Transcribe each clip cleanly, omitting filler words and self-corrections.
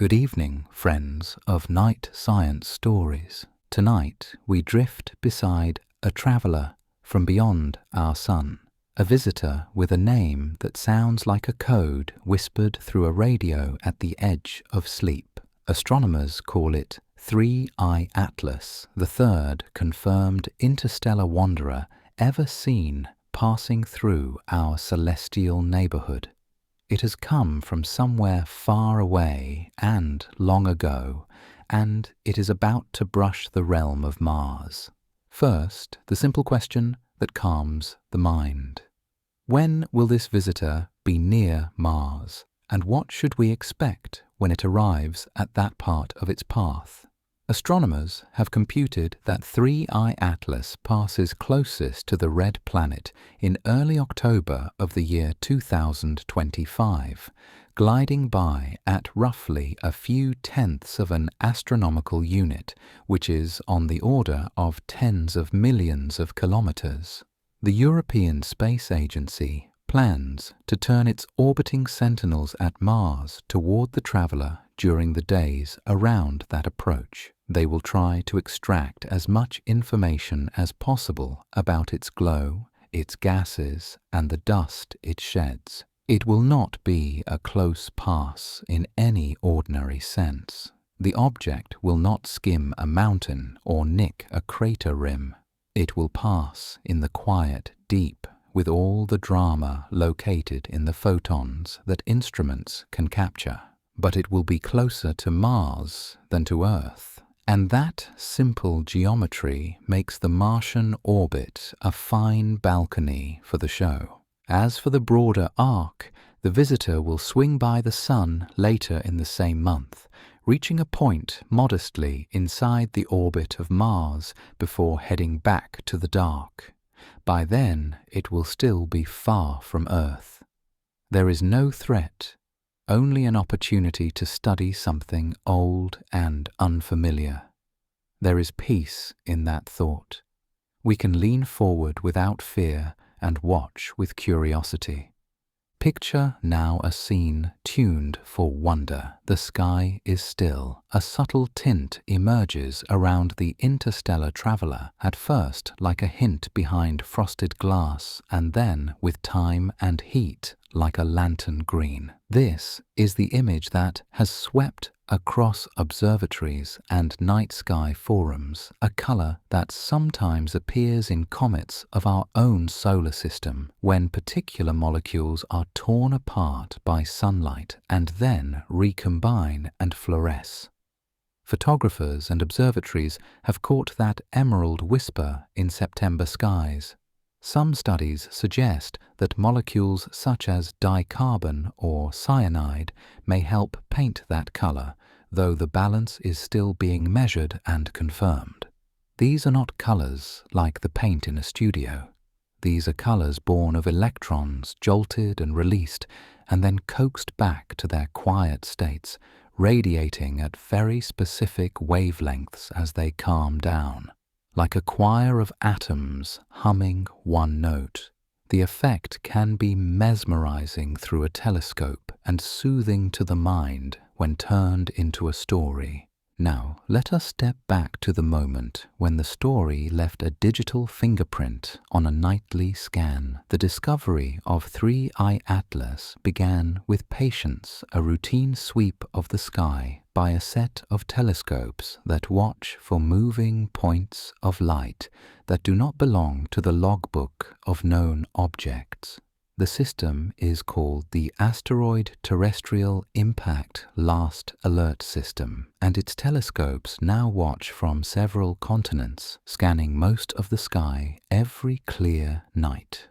Good evening, friends of Night Science Stories. Tonight we drift beside a traveller from beyond our sun, a visitor with a name that sounds like a code whispered through a radio at the edge of sleep. Astronomers call it 3-Eye Atlas, the third confirmed interstellar wanderer ever seen passing through our celestial neighbourhood. It has come from somewhere far away and long ago, and it is about to brush the realm of Mars. First, the simple question that calms the mind. When will this visitor be near Mars, and what should we expect when it arrives at that part of its path? Astronomers have computed that 3-Eye Atlas passes closest to the red planet in early October of the year 2025, gliding by at roughly a few tenths of an astronomical unit, which is on the order of tens of millions of kilometers. The European Space Agency plans to turn its orbiting sentinels at Mars toward the traveller during the days around that approach. They will try to extract as much information as possible about its glow, its gases, and the dust it sheds. It will not be a close pass in any ordinary sense. The object will not skim a mountain or nick a crater rim. It will pass in the quiet deep, with all the drama located in the photons that instruments can capture. But it will be closer to Mars than to Earth, and that simple geometry makes the Martian orbit a fine balcony for the show. As for the broader arc, the visitor will swing by the Sun later in the same month, reaching a point modestly inside the orbit of Mars before heading back to the dark. By then, it will still be far from Earth. There is no threat, only an opportunity to study something old and unfamiliar. There is peace in that thought. We can lean forward without fear and watch with curiosity. Picture now a scene tuned for wonder. The sky is still. A subtle tint emerges around the interstellar traveller, at first like a hint behind frosted glass, and then, with time and heat, like a lantern green. This is the image that has swept across observatories and night sky forums, a colour that sometimes appears in comets of our own solar system when particular molecules are torn apart by sunlight and then recombine and fluoresce. Photographers and observatories have caught that emerald whisper in September skies. Some studies suggest that molecules such as dicarbon or cyanide may help paint that colour, though the balance is still being measured and confirmed. These are not colours like the paint in a studio. These are colours born of electrons jolted and released, and then coaxed back to their quiet states, radiating at very specific wavelengths as they calm down. Like a choir of atoms humming one note. The effect can be mesmerizing through a telescope and soothing to the mind when turned into a story. Now, let us step back to the moment when the story left a digital fingerprint on a nightly scan. The discovery of 3-Eye Atlas began with patience, a routine sweep of the sky by a set of telescopes that watch for moving points of light that do not belong to the logbook of known objects. The system is called the Asteroid Terrestrial Impact Last Alert System, and its telescopes now watch from several continents, scanning most of the sky every clear night.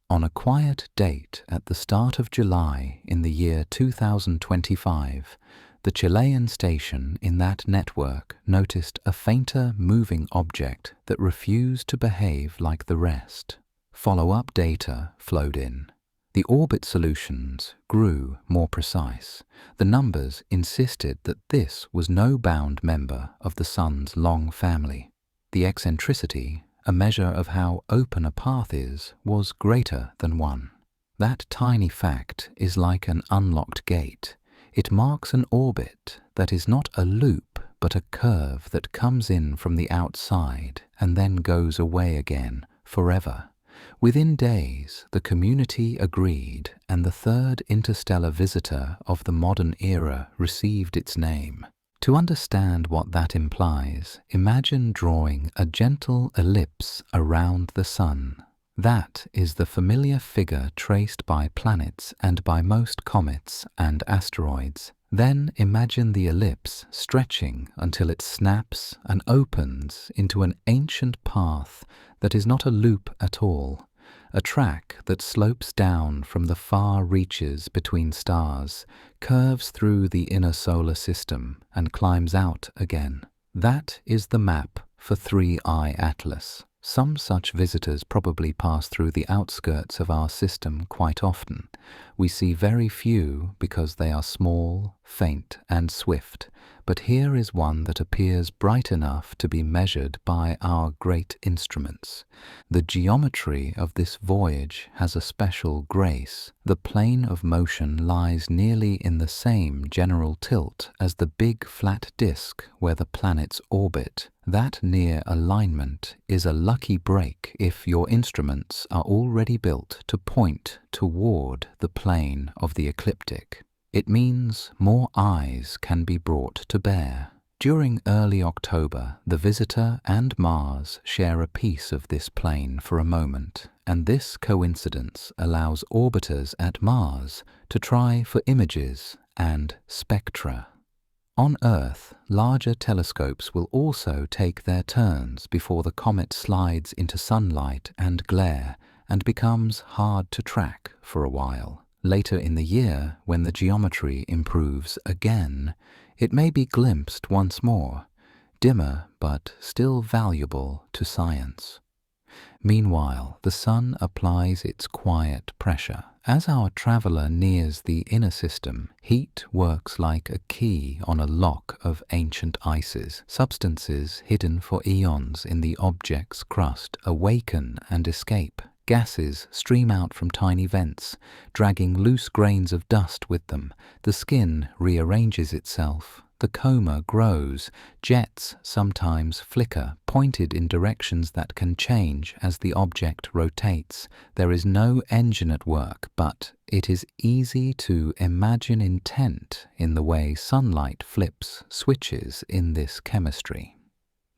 On a quiet date at the start of July in the year 2025, the Chilean station in that network noticed a fainter moving object that refused to behave like the rest. Follow-up data flowed in. The orbit solutions grew more precise. The numbers insisted that this was no bound member of the Sun's long family. The eccentricity, a measure of how open a path is, was greater than 1. That tiny fact is like an unlocked gate. It marks an orbit that is not a loop but a curve that comes in from the outside and then goes away again forever. Within days, the community agreed, and the third interstellar visitor of the modern era received its name. To understand what that implies, imagine drawing a gentle ellipse around the Sun. That is the familiar figure traced by planets and by most comets and asteroids. Then imagine the ellipse stretching until it snaps and opens into an ancient path that is not a loop at all, a track that slopes down from the far reaches between stars, curves through the inner solar system, and climbs out again. That is the map for 3I Atlas. Some such visitors probably pass through the outskirts of our system quite often. We see very few because they are small, faint, and swift, but here is one that appears bright enough to be measured by our great instruments. The geometry of this voyage has a special grace. The plane of motion lies nearly in the same general tilt as the big flat disk where the planets orbit. That near alignment is a lucky break if your instruments are already built to point toward the plane of the ecliptic. It means more eyes can be brought to bear. During early October, the visitor and Mars share a piece of this plane for a moment, and this coincidence allows orbiters at Mars to try for images and spectra. On Earth, larger telescopes will also take their turns before the comet slides into sunlight and glare and becomes hard to track for a while. Later in the year, when the geometry improves again, it may be glimpsed once more, dimmer but still valuable to science. Meanwhile, the Sun applies its quiet pressure. As our traveller nears the inner system, heat works like a key on a lock of ancient ices. Substances hidden for eons in the object's crust awaken and escape. Gases stream out from tiny vents, dragging loose grains of dust with them. The skin rearranges itself. The coma grows. Jets sometimes flicker, pointed in directions that can change as the object rotates. There is no engine at work, but it is easy to imagine intent in the way sunlight flips switches in this chemistry.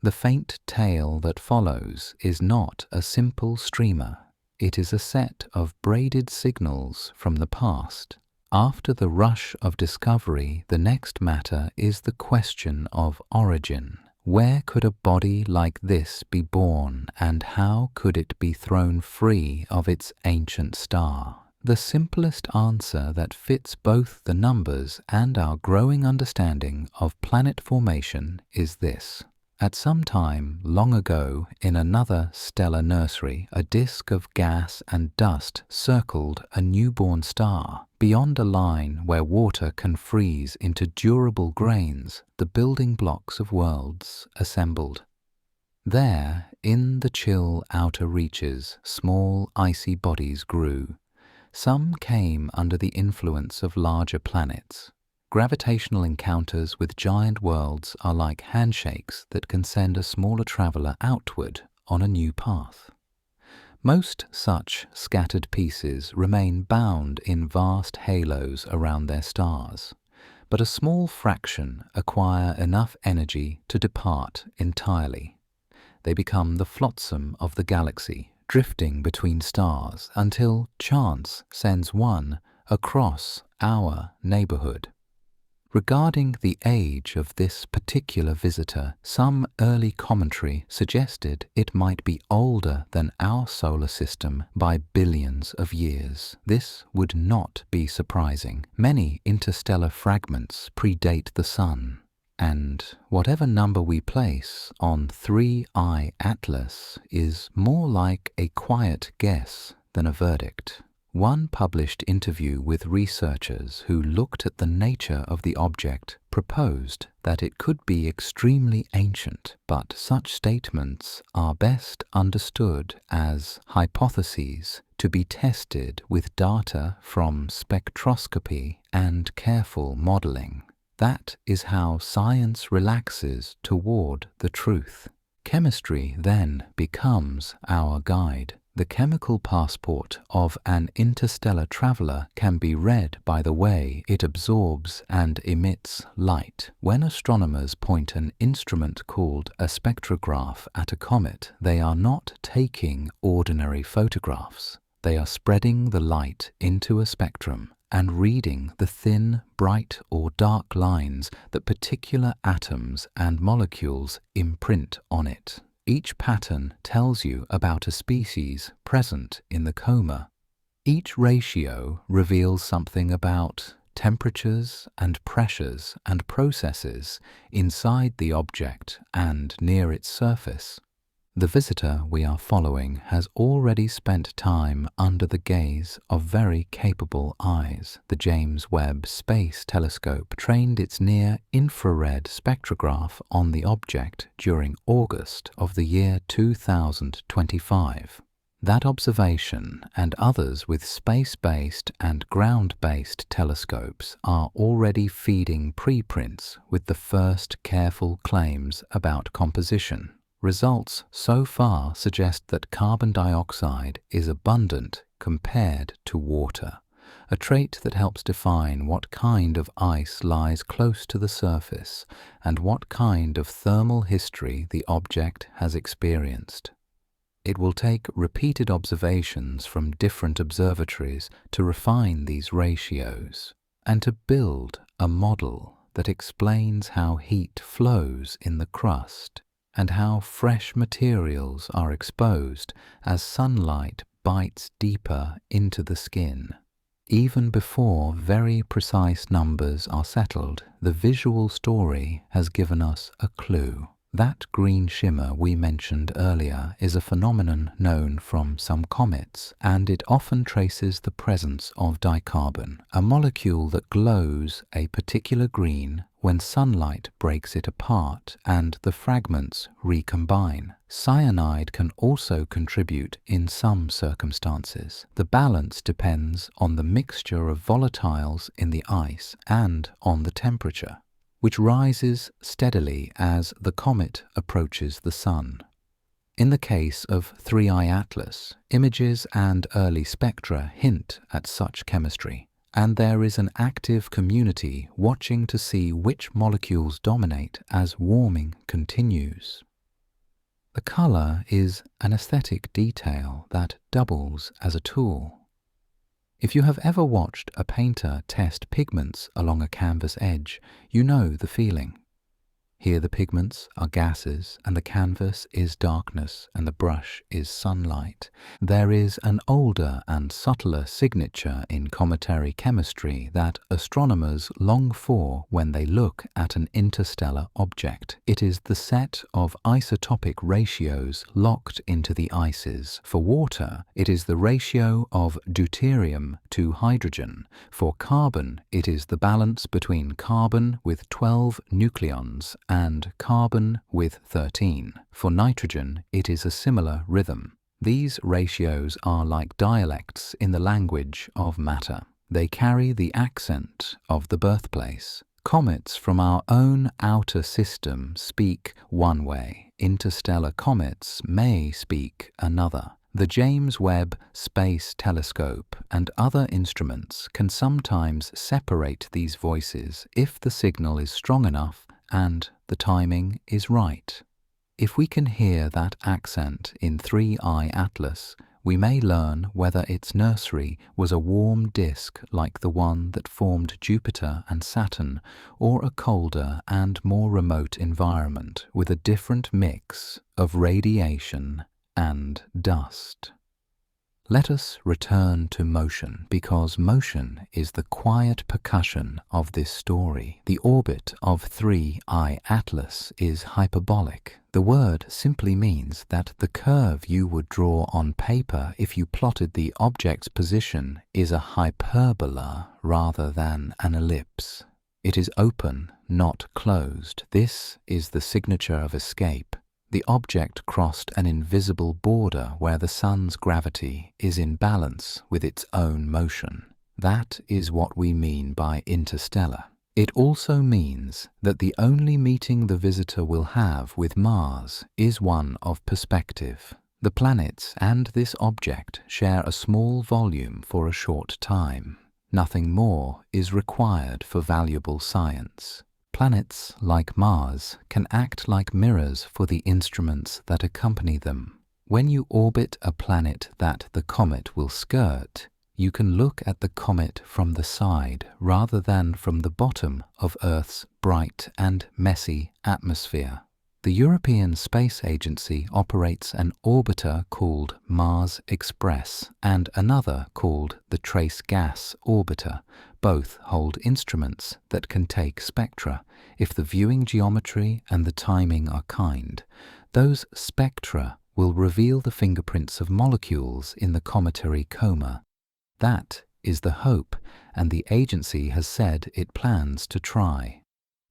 The faint tail that follows is not a simple streamer. It is a set of braided signals from the past. After the rush of discovery, the next matter is the question of origin. Where could a body like this be born, and how could it be thrown free of its ancient star? The simplest answer that fits both the numbers and our growing understanding of planet formation is this. At some time long ago, in another stellar nursery, a disk of gas and dust circled a newborn star. Beyond a line where water can freeze into durable grains, the building blocks of worlds assembled. There, in the chill outer reaches, small icy bodies grew. Some came under the influence of larger planets. Gravitational encounters with giant worlds are like handshakes that can send a smaller traveller outward on a new path. Most such scattered pieces remain bound in vast halos around their stars, but a small fraction acquire enough energy to depart entirely. They become the flotsam of the galaxy, drifting between stars until chance sends one across our neighbourhood. Regarding the age of this particular visitor, some early commentary suggested it might be older than our solar system by billions of years. This would not be surprising. Many interstellar fragments predate the Sun, and whatever number we place on 3I Atlas is more like a quiet guess than a verdict. One published interview with researchers who looked at the nature of the object proposed that it could be extremely ancient, but such statements are best understood as hypotheses to be tested with data from spectroscopy and careful modeling. That is how science relaxes toward the truth. Chemistry then becomes our guide. The chemical passport of an interstellar traveler can be read by the way it absorbs and emits light. When astronomers point an instrument called a spectrograph at a comet, they are not taking ordinary photographs. They are spreading the light into a spectrum and reading the thin, bright or dark lines that particular atoms and molecules imprint on it. Each pattern tells you about a species present in the coma. Each ratio reveals something about temperatures and pressures and processes inside the object and near its surface. The visitor we are following has already spent time under the gaze of very capable eyes. The James Webb Space Telescope trained its near-infrared spectrograph on the object during August of the year 2025. That observation and others with space-based and ground-based telescopes are already feeding preprints with the first careful claims about composition. Results so far suggest that carbon dioxide is abundant compared to water, a trait that helps define what kind of ice lies close to the surface and what kind of thermal history the object has experienced. It will take repeated observations from different observatories to refine these ratios and to build a model that explains how heat flows in the crust and how fresh materials are exposed as sunlight bites deeper into the skin. Even before very precise numbers are settled, the visual story has given us a clue. That green shimmer we mentioned earlier is a phenomenon known from some comets, and it often traces the presence of dicarbon, a molecule that glows a particular green when sunlight breaks it apart and the fragments recombine. Cyanide can also contribute in some circumstances. The balance depends on the mixture of volatiles in the ice and on the temperature, which rises steadily as the comet approaches the Sun. In the case of 3I Atlas, images and early spectra hint at such chemistry, and there is an active community watching to see which molecules dominate as warming continues. The color is an aesthetic detail that doubles as a tool. If you have ever watched a painter test pigments along a canvas edge, you know the feeling. Here the pigments are gases and the canvas is darkness and the brush is sunlight. There is an older and subtler signature in cometary chemistry that astronomers long for when they look at an interstellar object. It is the set of isotopic ratios locked into the ices. For water, it is the ratio of deuterium to hydrogen. For carbon, it is the balance between carbon with 12 nucleons and carbon with 13. For nitrogen, it is a similar rhythm. These ratios are like dialects in the language of matter. They carry the accent of the birthplace. Comets from our own outer system speak one way. Interstellar comets may speak another. The James Webb Space Telescope and other instruments can sometimes separate these voices if the signal is strong enough and the timing is right. If we can hear that accent in 3I Atlas, we may learn whether its nursery was a warm disk like the one that formed Jupiter and Saturn, or a colder and more remote environment with a different mix of radiation and dust. Let us return to motion, because motion is the quiet percussion of this story. The orbit of 3I Atlas is hyperbolic. The word simply means that the curve you would draw on paper if you plotted the object's position is a hyperbola rather than an ellipse. It is open, not closed. This is the signature of escape. The object crossed an invisible border where the sun's gravity is in balance with its own motion. That is what we mean by interstellar. It also means that the only meeting the visitor will have with Mars is one of perspective. The planets and this object share a small volume for a short time. Nothing more is required for valuable science. Planets, like Mars, can act like mirrors for the instruments that accompany them. When you orbit a planet that the comet will skirt, you can look at the comet from the side rather than from the bottom of Earth's bright and messy atmosphere. The European Space Agency operates an orbiter called Mars Express and another called the Trace Gas Orbiter. Both hold instruments that can take spectra, if the viewing geometry and the timing are kind. Those spectra will reveal the fingerprints of molecules in the cometary coma. That is the hope, and the agency has said it plans to try.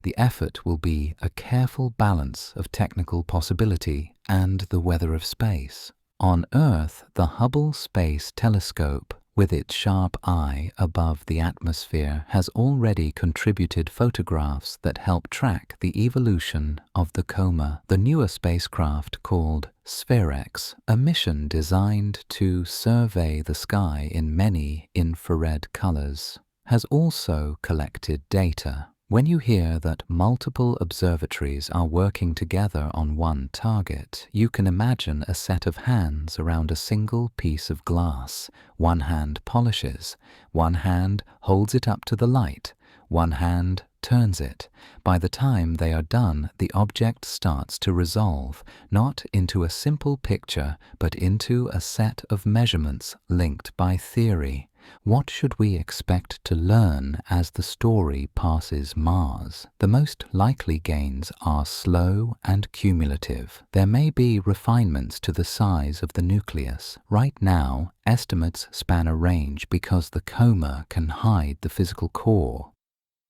The effort will be a careful balance of technical possibility and the weather of space. On Earth, the Hubble Space Telescope, with its sharp eye above the atmosphere, has already contributed photographs that help track the evolution of the coma. The newer spacecraft, called SphereX, a mission designed to survey the sky in many infrared colors, has also collected data. When you hear that multiple observatories are working together on one target, you can imagine a set of hands around a single piece of glass. One hand polishes, one hand holds it up to the light, one hand turns it. By the time they are done, the object starts to resolve, not into a simple picture, but into a set of measurements linked by theory. What should we expect to learn as the story passes Mars? The most likely gains are slow and cumulative. There may be refinements to the size of the nucleus. Right now, estimates span a range because the coma can hide the physical core.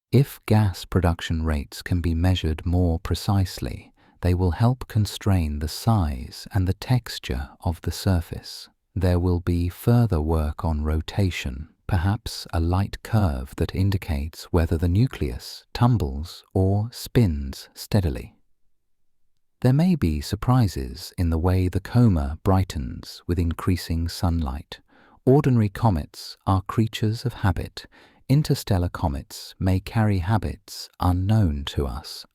If gas production rates can be measured more precisely, they will help constrain the size and the texture of the surface. There will be further work on rotation, perhaps a light curve that indicates whether the nucleus tumbles or spins steadily. There may be surprises in the way the coma brightens with increasing sunlight. Ordinary comets are creatures of habit. Interstellar comets may carry habits unknown to us.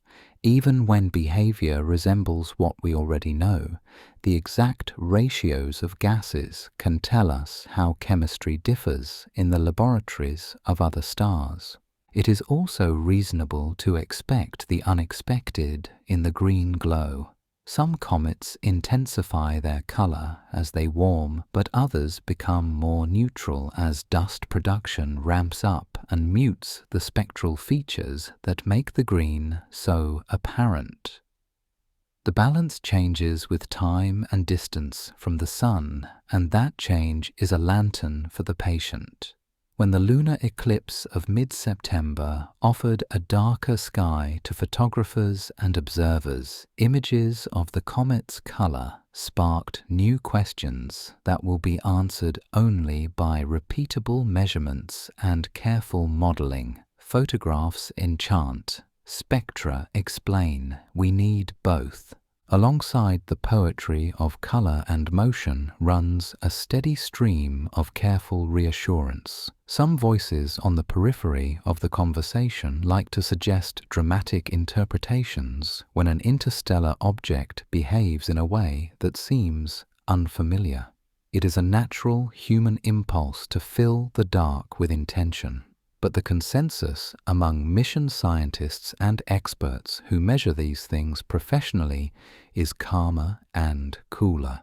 Even when behavior resembles what we already know, the exact ratios of gases can tell us how chemistry differs in the laboratories of other stars. It is also reasonable to expect the unexpected in the green glow. Some comets intensify their color as they warm, but others become more neutral as dust production ramps up and mutes the spectral features that make the green so apparent. The balance changes with time and distance from the sun, and that change is a lantern for the patient. When the lunar eclipse of mid-September offered a darker sky to photographers and observers, images of the comet's color sparked new questions that will be answered only by repeatable measurements and careful modeling. Photographs enchant, spectra explain. We need both. Alongside the poetry of color and motion runs a steady stream of careful reassurance. Some voices on the periphery of the conversation like to suggest dramatic interpretations when an interstellar object behaves in a way that seems unfamiliar. It is a natural human impulse to fill the dark with intention. But the consensus among mission scientists and experts who measure these things professionally is calmer and cooler.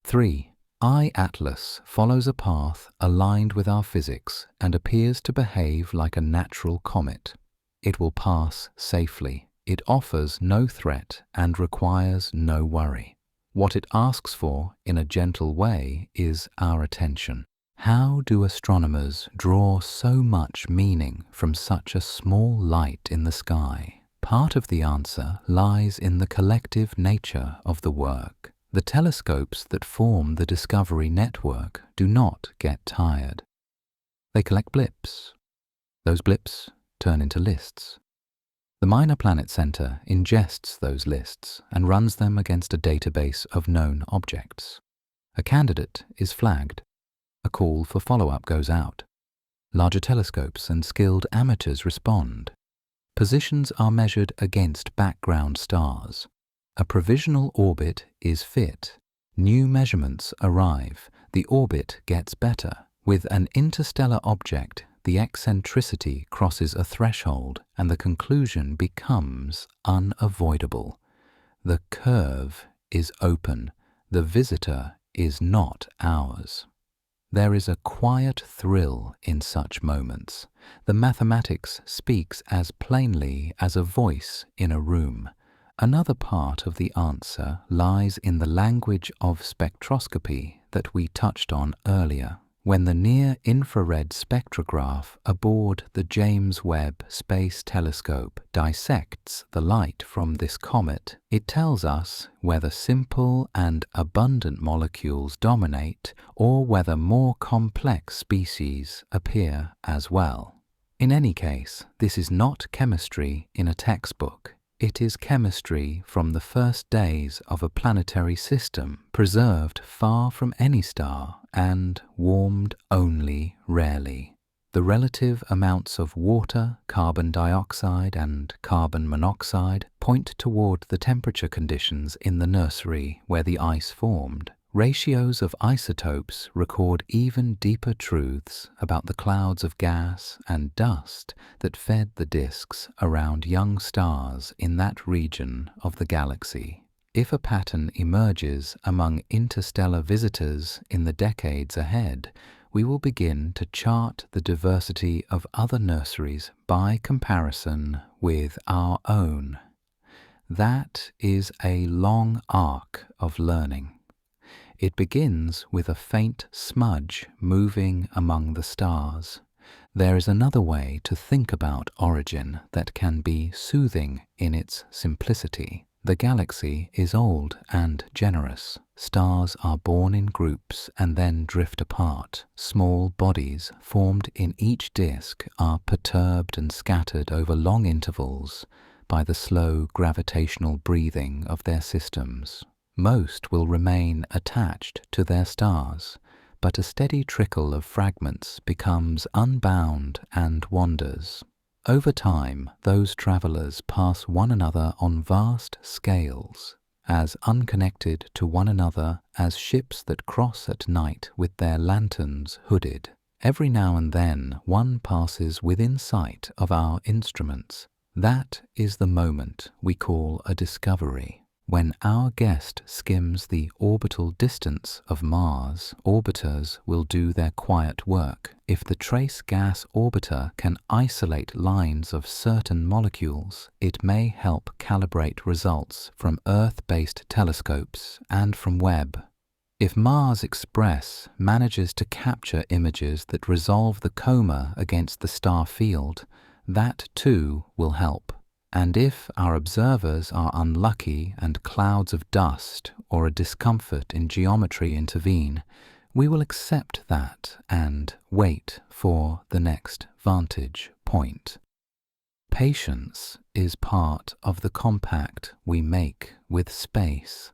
3. I-Atlas follows a path aligned with our physics and appears to behave like a natural comet. It will pass safely. It offers no threat and requires no worry. What it asks for, in a gentle way, is our attention. How do astronomers draw so much meaning from such a small light in the sky? Part of the answer lies in the collective nature of the work. The telescopes that form the Discovery network do not get tired. They collect blips. Those blips turn into lists. The Minor Planet Center ingests those lists and runs them against a database of known objects. A candidate is flagged. A call for follow-up goes out. Larger telescopes and skilled amateurs respond. Positions are measured against background stars. A provisional orbit is fit. New measurements arrive. The orbit gets better. With an interstellar object, the eccentricity crosses a threshold and the conclusion becomes unavoidable. The curve is open. The visitor is not ours. There is a quiet thrill in such moments. The mathematics speaks as plainly as a voice in a room. Another part of the answer lies in the language of spectroscopy that we touched on earlier. When the near-infrared spectrograph aboard the James Webb Space Telescope dissects the light from this comet, it tells us whether simple and abundant molecules dominate or whether more complex species appear as well. In any case, this is not chemistry in a textbook. It is chemistry from the first days of a planetary system, preserved far from any star and warmed only rarely. The relative amounts of water, carbon dioxide and carbon monoxide point toward the temperature conditions in the nursery where the ice formed. Ratios of isotopes record even deeper truths about the clouds of gas and dust that fed the disks around young stars in that region of the galaxy. If a pattern emerges among interstellar visitors in the decades ahead, we will begin to chart the diversity of other nurseries by comparison with our own. That is a long arc of learning. It begins with a faint smudge moving among the stars. There is another way to think about origin that can be soothing in its simplicity. The galaxy is old and generous. Stars are born in groups and then drift apart. Small bodies formed in each disk are perturbed and scattered over long intervals by the slow gravitational breathing of their systems. Most will remain attached to their stars, but a steady trickle of fragments becomes unbound and wanders. Over time, those travelers pass one another on vast scales, as unconnected to one another as ships that cross at night with their lanterns hooded. Every now and then, one passes within sight of our instruments. That is the moment we call a discovery. When our guest skims the orbital distance of Mars, orbiters will do their quiet work. If the trace gas orbiter can isolate lines of certain molecules, it may help calibrate results from Earth-based telescopes and from Webb. If Mars Express manages to capture images that resolve the coma against the star field, that too will help. And if our observers are unlucky and clouds of dust or a discomfort in geometry intervene, we will accept that and wait for the next vantage point. Patience is part of the compact we make with space.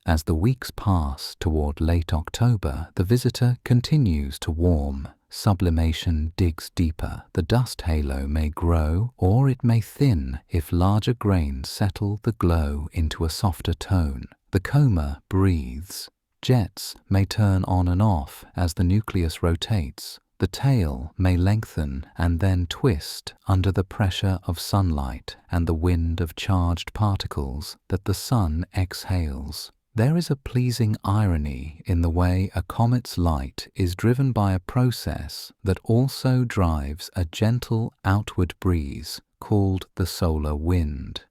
As the weeks pass toward late October, the visitor continues to warm. Sublimation digs deeper. The dust halo may grow or it may thin if larger grains settle the glow into a softer tone. The coma breathes. Jets may turn on and off as the nucleus rotates. The tail may lengthen and then twist under the pressure of sunlight and the wind of charged particles that the sun exhales. There is a pleasing irony in the way a comet's light is driven by a process that also drives a gentle outward breeze called the solar wind.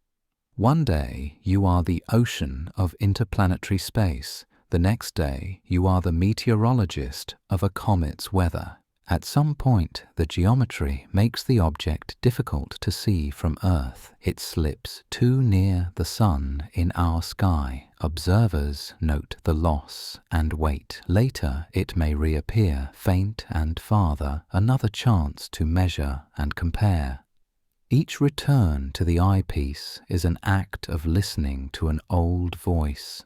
One day you are the ocean of interplanetary space. The next day you are the meteorologist of a comet's weather. At some point, the geometry makes the object difficult to see from Earth. It slips too near the sun in our sky. Observers note the loss and wait. Later, it may reappear, faint and farther, another chance to measure and compare. Each return to the eyepiece is an act of listening to an old voice.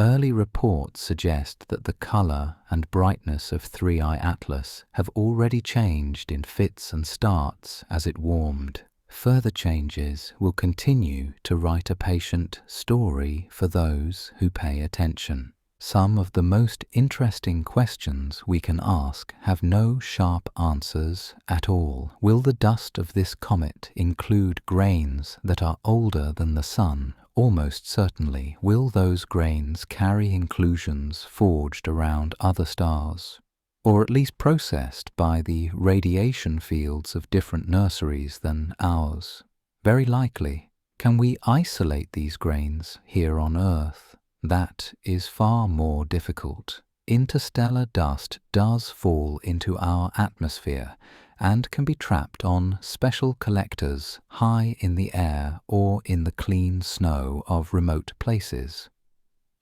Early reports suggest that the color and brightness of 3i Atlas have already changed in fits and starts as it warmed. Further changes will continue to write a patient story for those who pay attention. Some of the most interesting questions we can ask have no sharp answers at all. Will the dust of this comet include grains that are older than the Sun? Almost certainly. Will those grains carry inclusions forged around other stars, or at least processed by the radiation fields of different nurseries than ours? Very likely. Can we isolate these grains here on Earth? That is far more difficult. Interstellar dust does fall into our atmosphere and can be trapped on special collectors high in the air or in the clean snow of remote places.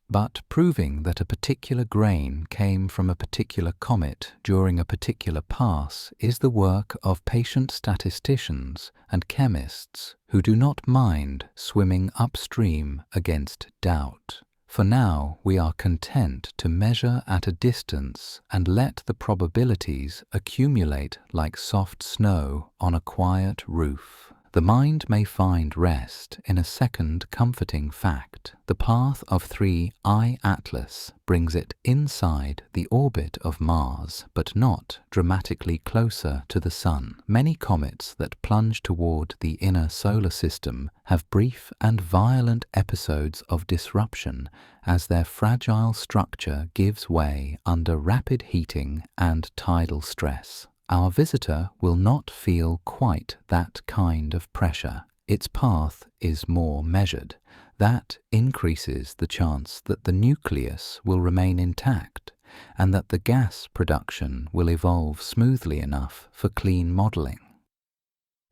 But proving that a particular grain came from a particular comet during a particular pass is the work of patient statisticians and chemists who do not mind swimming upstream against doubt. For now, we are content to measure at a distance and let the probabilities accumulate like soft snow on a quiet roof. The mind may find rest in a second comforting fact. The path of 3i Atlas brings it inside the orbit of Mars, but not dramatically closer to the Sun. Many comets that plunge toward the inner solar system have brief and violent episodes of disruption as their fragile structure gives way under rapid heating and tidal stress. Our visitor will not feel quite that kind of pressure. Its path is more measured. That increases the chance that the nucleus will remain intact and that the gas production will evolve smoothly enough for clean modeling.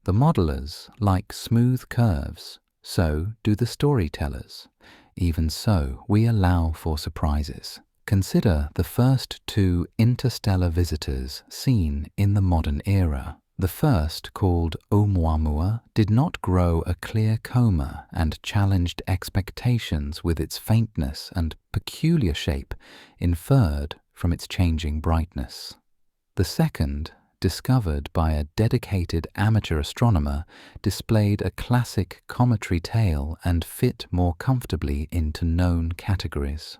The modelers like smooth curves, so do the storytellers. Even so, we allow for surprises. Consider the first two interstellar visitors seen in the modern era. The first, called Oumuamua, did not grow a clear coma and challenged expectations with its faintness and peculiar shape inferred from its changing brightness. The second, discovered by a dedicated amateur astronomer, displayed a classic cometary tail and fit more comfortably into known categories.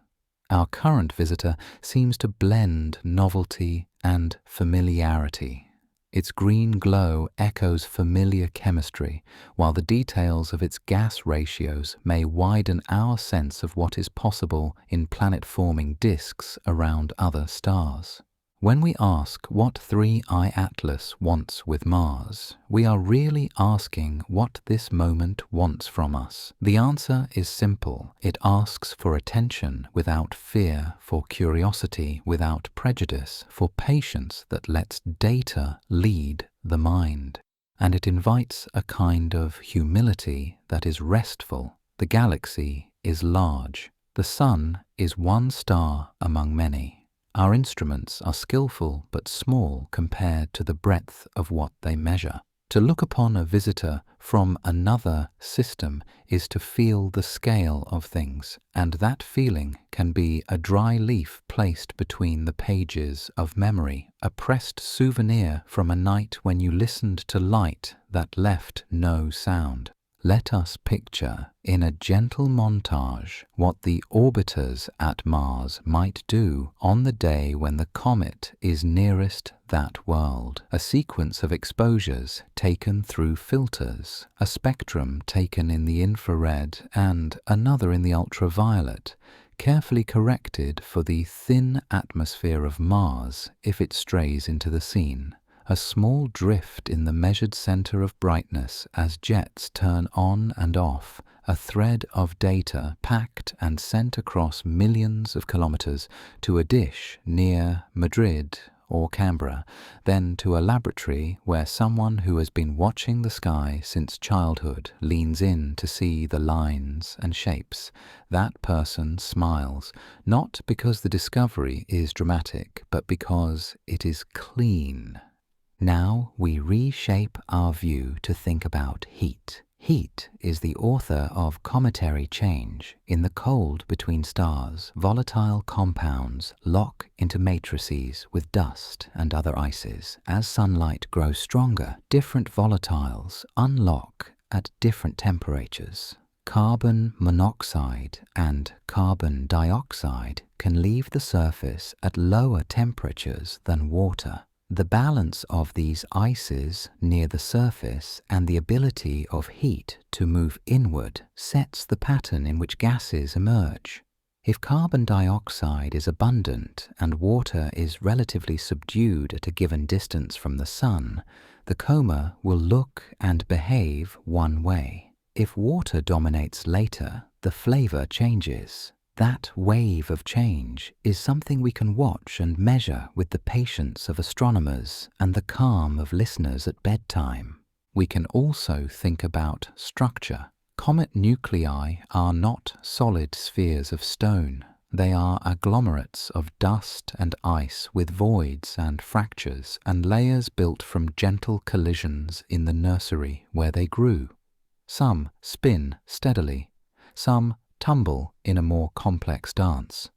Our current visitor seems to blend novelty and familiarity. Its green glow echoes familiar chemistry, while the details of its gas ratios may widen our sense of what is possible in planet-forming disks around other stars. When we ask what 3i Atlas wants with Mars, we are really asking what this moment wants from us. The answer is simple. It asks for attention without fear, for curiosity without prejudice, for patience that lets data lead the mind. And it invites a kind of humility that is restful. The galaxy is large. The Sun is one star among many. Our instruments are skillful but small compared to the breadth of what they measure. To look upon a visitor from another system is to feel the scale of things, and that feeling can be a dry leaf placed between the pages of memory, a pressed souvenir from a night when you listened to light that left no sound. Let us picture in a gentle montage what the orbiters at Mars might do on the day when the comet is nearest that world. A sequence of exposures taken through filters, a spectrum taken in the infrared and another in the ultraviolet, carefully corrected for the thin atmosphere of Mars if it strays into the scene. A small drift in the measured center of brightness as jets turn on and off, a thread of data packed and sent across millions of kilometers to a dish near Madrid or Canberra, then to a laboratory where someone who has been watching the sky since childhood leans in to see the lines and shapes, that person smiles, not because the discovery is dramatic, but because it is clean. Now we reshape our view to think about heat. Heat is the author of cometary change. In the cold between stars, volatile compounds lock into matrices with dust and other ices. As sunlight grows stronger, different volatiles unlock at different temperatures. Carbon monoxide and carbon dioxide can leave the surface at lower temperatures than water. The balance of these ices near the surface and the ability of heat to move inward sets the pattern in which gases emerge. If carbon dioxide is abundant and water is relatively subdued at a given distance from the sun, the coma will look and behave one way. If water dominates later, the flavor changes. That wave of change is something we can watch and measure with the patience of astronomers and the calm of listeners at bedtime. We can also think about structure. Comet nuclei are not solid spheres of stone. They are agglomerates of dust and ice with voids and fractures and layers built from gentle collisions in the nursery where they grew. Some spin steadily, some tumble in a more complex dance.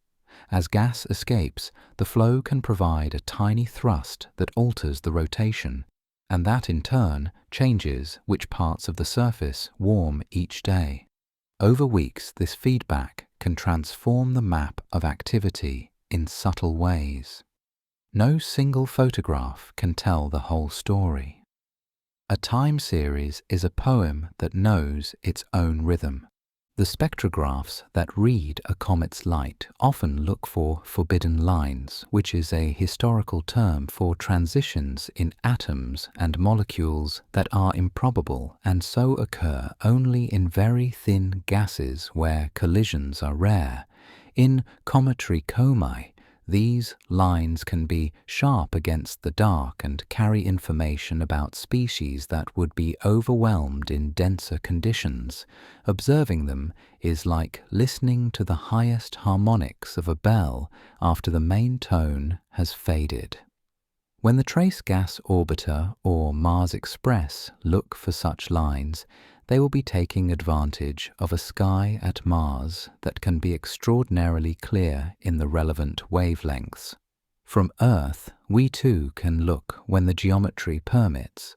As gas escapes, the flow can provide a tiny thrust that alters the rotation, and that in turn changes which parts of the surface warm each day. Over weeks, this feedback can transform the map of activity in subtle ways. No single photograph can tell the whole story. A time series is a poem that knows its own rhythm. The spectrographs that read a comet's light often look for forbidden lines, which is a historical term for transitions in atoms and molecules that are improbable and so occur only in very thin gases where collisions are rare. In cometary comae, these lines can be sharp against the dark and carry information about species that would be overwhelmed in denser conditions. Observing them is like listening to the highest harmonics of a bell after the main tone has faded. When the Trace Gas Orbiter or Mars Express look for such lines, they will be taking advantage of a sky at Mars that can be extraordinarily clear in the relevant wavelengths. From Earth, we too can look when the geometry permits,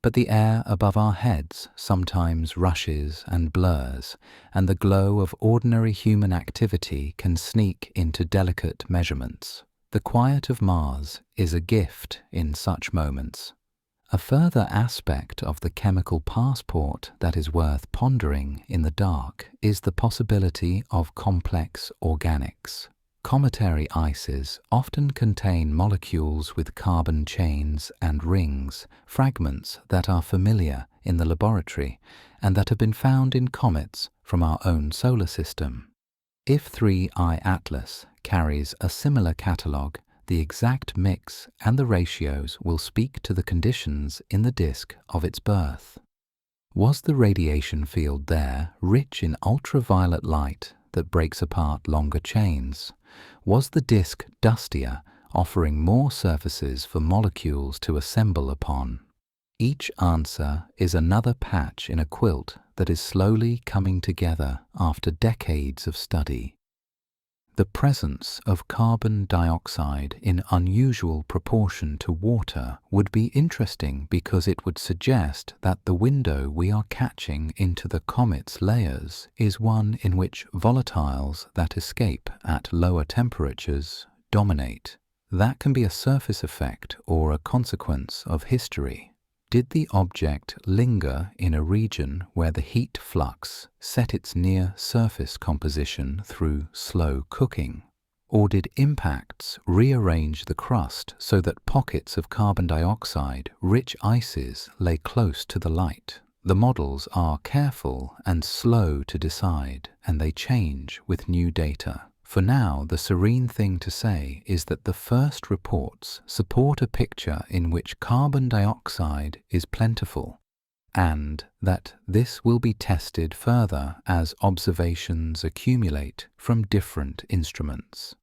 but the air above our heads sometimes rushes and blurs, and the glow of ordinary human activity can sneak into delicate measurements. The quiet of Mars is a gift in such moments. A further aspect of the chemical passport that is worth pondering in the dark is the possibility of complex organics. Cometary ices often contain molecules with carbon chains and rings, fragments that are familiar in the laboratory and that have been found in comets from our own solar system. If 3I Atlas carries a similar catalogue, the exact mix and the ratios will speak to the conditions in the disk of its birth. Was the radiation field there rich in ultraviolet light that breaks apart longer chains? Was the disk dustier, offering more surfaces for molecules to assemble upon? Each answer is another patch in a quilt that is slowly coming together after decades of study. The presence of carbon dioxide in unusual proportion to water would be interesting because it would suggest that the window we are catching into the comet's layers is one in which volatiles that escape at lower temperatures dominate. That can be a surface effect or a consequence of history. Did the object linger in a region where the heat flux set its near-surface composition through slow cooking? Or did impacts rearrange the crust so that pockets of carbon dioxide-rich ices lay close to the light? The models are careful and slow to decide, and they change with new data. For now, the serene thing to say is that the first reports support a picture in which carbon dioxide is plentiful, and that this will be tested further as observations accumulate from different instruments.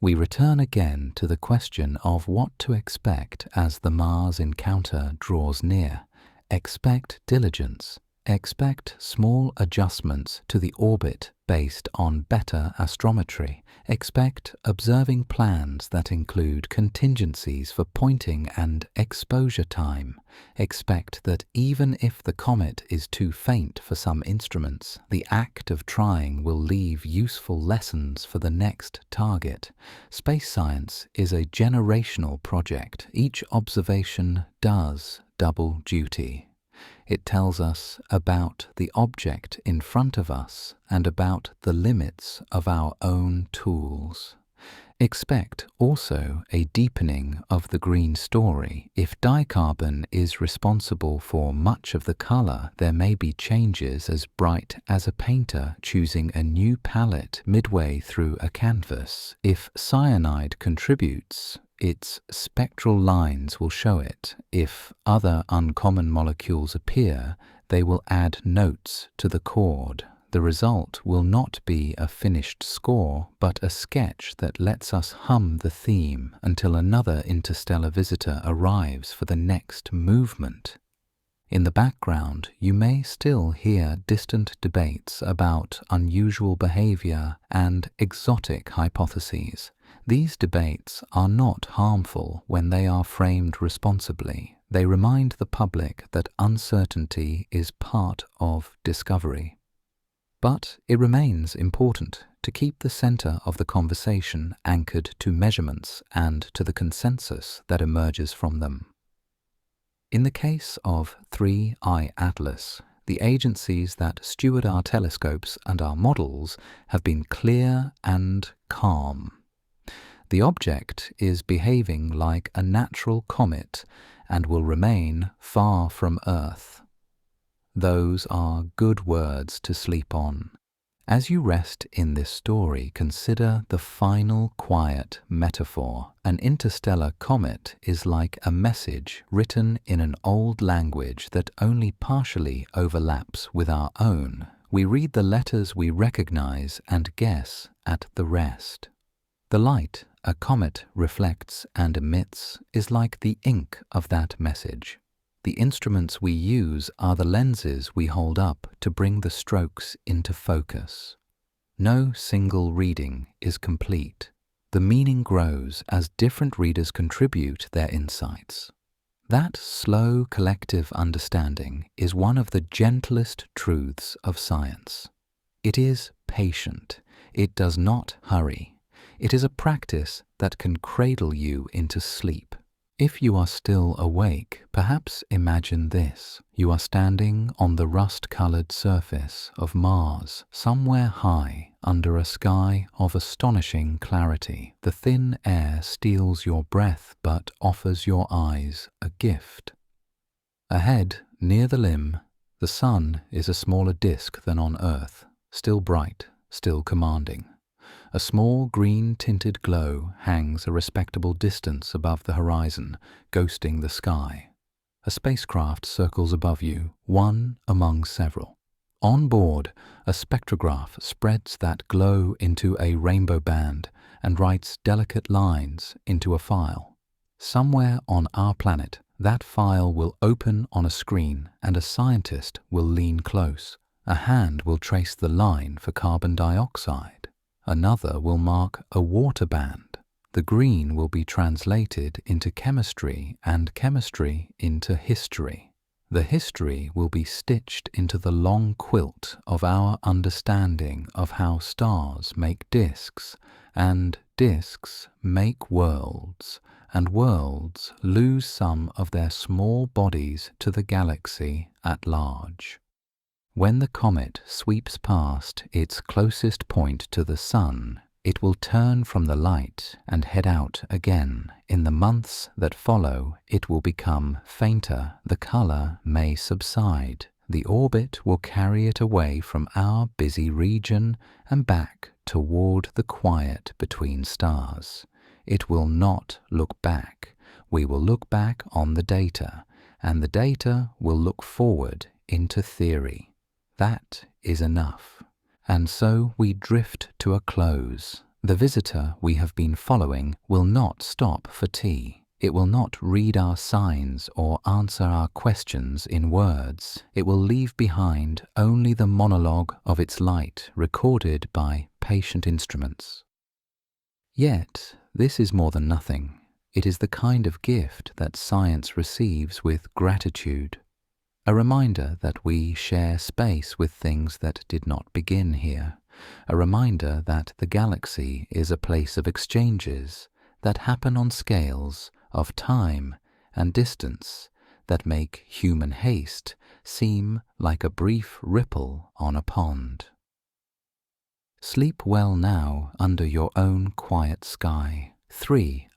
We return again to the question of what to expect as the Mars encounter draws near. Expect diligence. Expect small adjustments to the orbit based on better astrometry. Expect observing plans that include contingencies for pointing and exposure time. Expect that even if the comet is too faint for some instruments, the act of trying will leave useful lessons for the next target. Space science is a generational project. Each observation does double duty. It tells us about the object in front of us and about the limits of our own tools. Expect also a deepening of the green story. If dicarbon is responsible for much of the color, there may be changes as bright as a painter choosing a new palette midway through a canvas. If cyanide contributes, its spectral lines will show it. If other uncommon molecules appear, they will add notes to the chord. The result will not be a finished score, but a sketch that lets us hum the theme until another interstellar visitor arrives for the next movement. In the background, you may still hear distant debates about unusual behavior and exotic hypotheses. These debates are not harmful when they are framed responsibly. They remind the public that uncertainty is part of discovery. But it remains important to keep the center of the conversation anchored to measurements and to the consensus that emerges from them. In the case of 3I Atlas, the agencies that steward our telescopes and our models have been clear and calm. The object is behaving like a natural comet and will remain far from Earth. Those are good words to sleep on. As you rest in this story, consider the final quiet metaphor. An interstellar comet is like a message written in an old language that only partially overlaps with our own. We read the letters we recognize and guess at the rest. The light a comet reflects and emits is like the ink of that message. The instruments we use are the lenses we hold up to bring the strokes into focus. No single reading is complete. The meaning grows as different readers contribute their insights. That slow collective understanding is one of the gentlest truths of science. It is patient. It does not hurry. It is a practice that can cradle you into sleep. If you are still awake, perhaps imagine this. You are standing on the rust-colored surface of Mars, somewhere high under a sky of astonishing clarity. The thin air steals your breath but offers your eyes a gift. Ahead, near the limb, the sun is a smaller disk than on Earth, still bright, still commanding. A small green-tinted glow hangs a respectable distance above the horizon, ghosting the sky. A spacecraft circles above you, one among several. On board, a spectrograph spreads that glow into a rainbow band and writes delicate lines into a file. Somewhere on our planet, that file will open on a screen and a scientist will lean close. A hand will trace the line for carbon dioxide. Another will mark a water band. The green will be translated into chemistry and chemistry into history. The history will be stitched into the long quilt of our understanding of how stars make disks, and disks make worlds, and worlds lose some of their small bodies to the galaxy at large. When the comet sweeps past its closest point to the sun, it will turn from the light and head out again. In the months that follow, it will become fainter. The color may subside. The orbit will carry it away from our busy region and back toward the quiet between stars. It will not look back. We will look back on the data, and the data will look forward into theory. That is enough. And so we drift to a close. The visitor we have been following will not stop for tea. It will not read our signs or answer our questions in words. It will leave behind only the monologue of its light recorded by patient instruments. Yet, this is more than nothing. It is the kind of gift that science receives with gratitude. A reminder that we share space with things that did not begin here. A reminder that the galaxy is a place of exchanges that happen on scales of time and distance that make human haste seem like a brief ripple on a pond. Sleep well now under your own quiet sky. 3.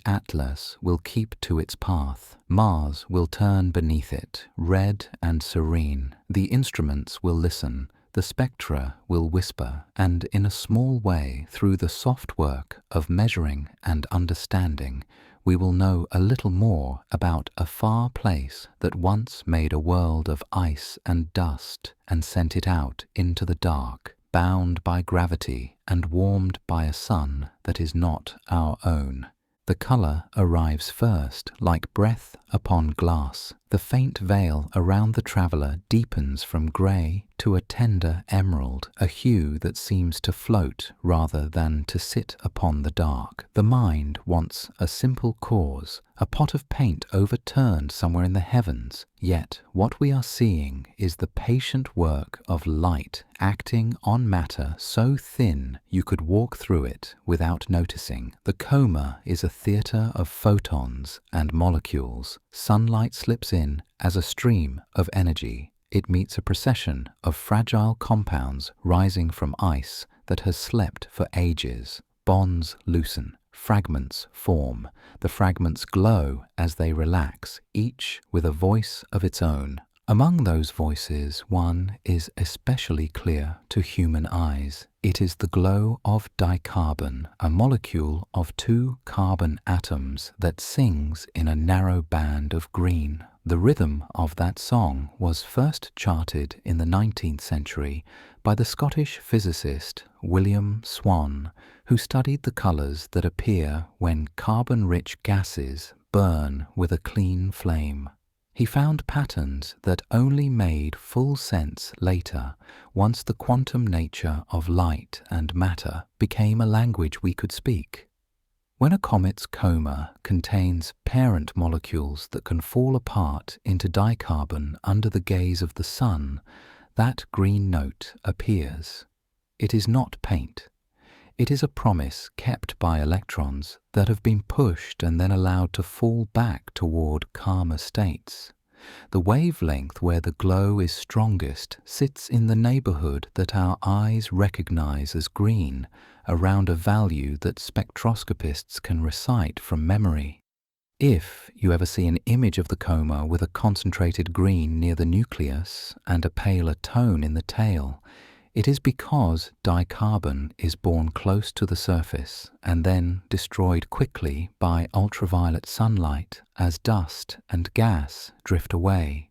Atlas will keep to its path. Mars will turn beneath it, red and serene. The instruments will listen. The spectra will whisper, and in a small way, through the soft work of measuring and understanding, we will know a little more about a far place that once made a world of ice and dust and sent it out into the dark, bound by gravity and warmed by a sun that is not our own. The color arrives first, like breath upon glass. The faint veil around the traveler deepens from grey to a tender emerald, a hue that seems to float rather than to sit upon the dark. The mind wants a simple cause, a pot of paint overturned somewhere in the heavens. Yet what we are seeing is the patient work of light acting on matter so thin you could walk through it without noticing. The coma is a theatre of photons and molecules. Sunlight slips in as a stream of energy. It meets a procession of fragile compounds rising from ice that has slept for ages. Bonds loosen, fragments form. The fragments glow as they relax, each with a voice of its own. Among those voices, one is especially clear to human eyes. It is the glow of dicarbon, a molecule of 2 carbon atoms that sings in a narrow band of green. The rhythm of that song was first charted in the 19th century by the Scottish physicist William Swan, who studied the colours that appear when carbon-rich gases burn with a clean flame. He found patterns that only made full sense later, once the quantum nature of light and matter became a language we could speak. When a comet's coma contains parent molecules that can fall apart into dicarbon under the gaze of the sun, that green note appears. It is not paint. It is a promise kept by electrons that have been pushed and then allowed to fall back toward calmer states. The wavelength where the glow is strongest sits in the neighborhood that our eyes recognize as green, around a value that spectroscopists can recite from memory. If you ever see an image of the coma with a concentrated green near the nucleus and a paler tone in the tail, it is because dicarbon is born close to the surface and then destroyed quickly by ultraviolet sunlight as dust and gas drift away.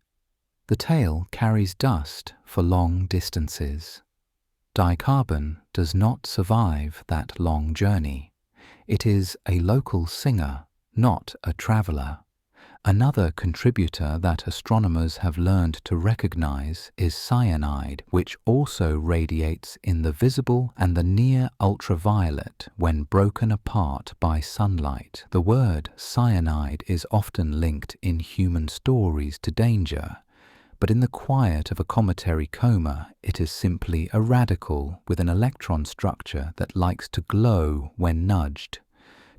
The tail carries dust for long distances. Dicarbon does not survive that long journey. It is a local singer, not a traveler. Another contributor that astronomers have learned to recognize is cyanide, which also radiates in the visible and the near ultraviolet when broken apart by sunlight. The word cyanide is often linked in human stories to danger, but in the quiet of a cometary coma, it is simply a radical with an electron structure that likes to glow when nudged.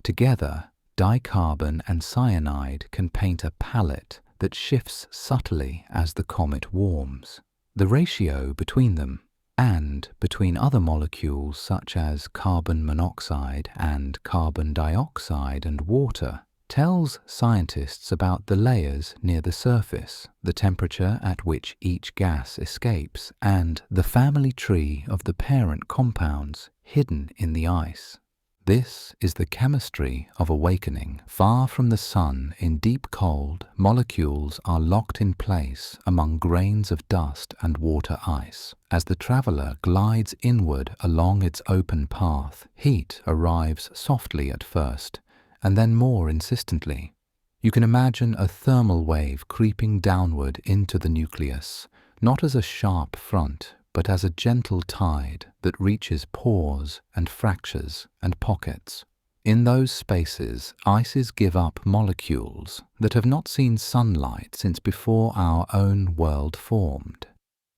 Together, dicarbon and cyanide can paint a palette that shifts subtly as the comet warms. The ratio between them, and between other molecules such as carbon monoxide and carbon dioxide and water, tells scientists about the layers near the surface, the temperature at which each gas escapes, and the family tree of the parent compounds hidden in the ice. This is the chemistry of awakening. Far from the sun, in deep cold, molecules are locked in place among grains of dust and water ice. As the traveler glides inward along its open path, heat arrives softly at first, and then more insistently. You can imagine a thermal wave creeping downward into the nucleus, not as a sharp front, but as a gentle tide that reaches pores and fractures and pockets. In those spaces, ices give up molecules that have not seen sunlight since before our own world formed.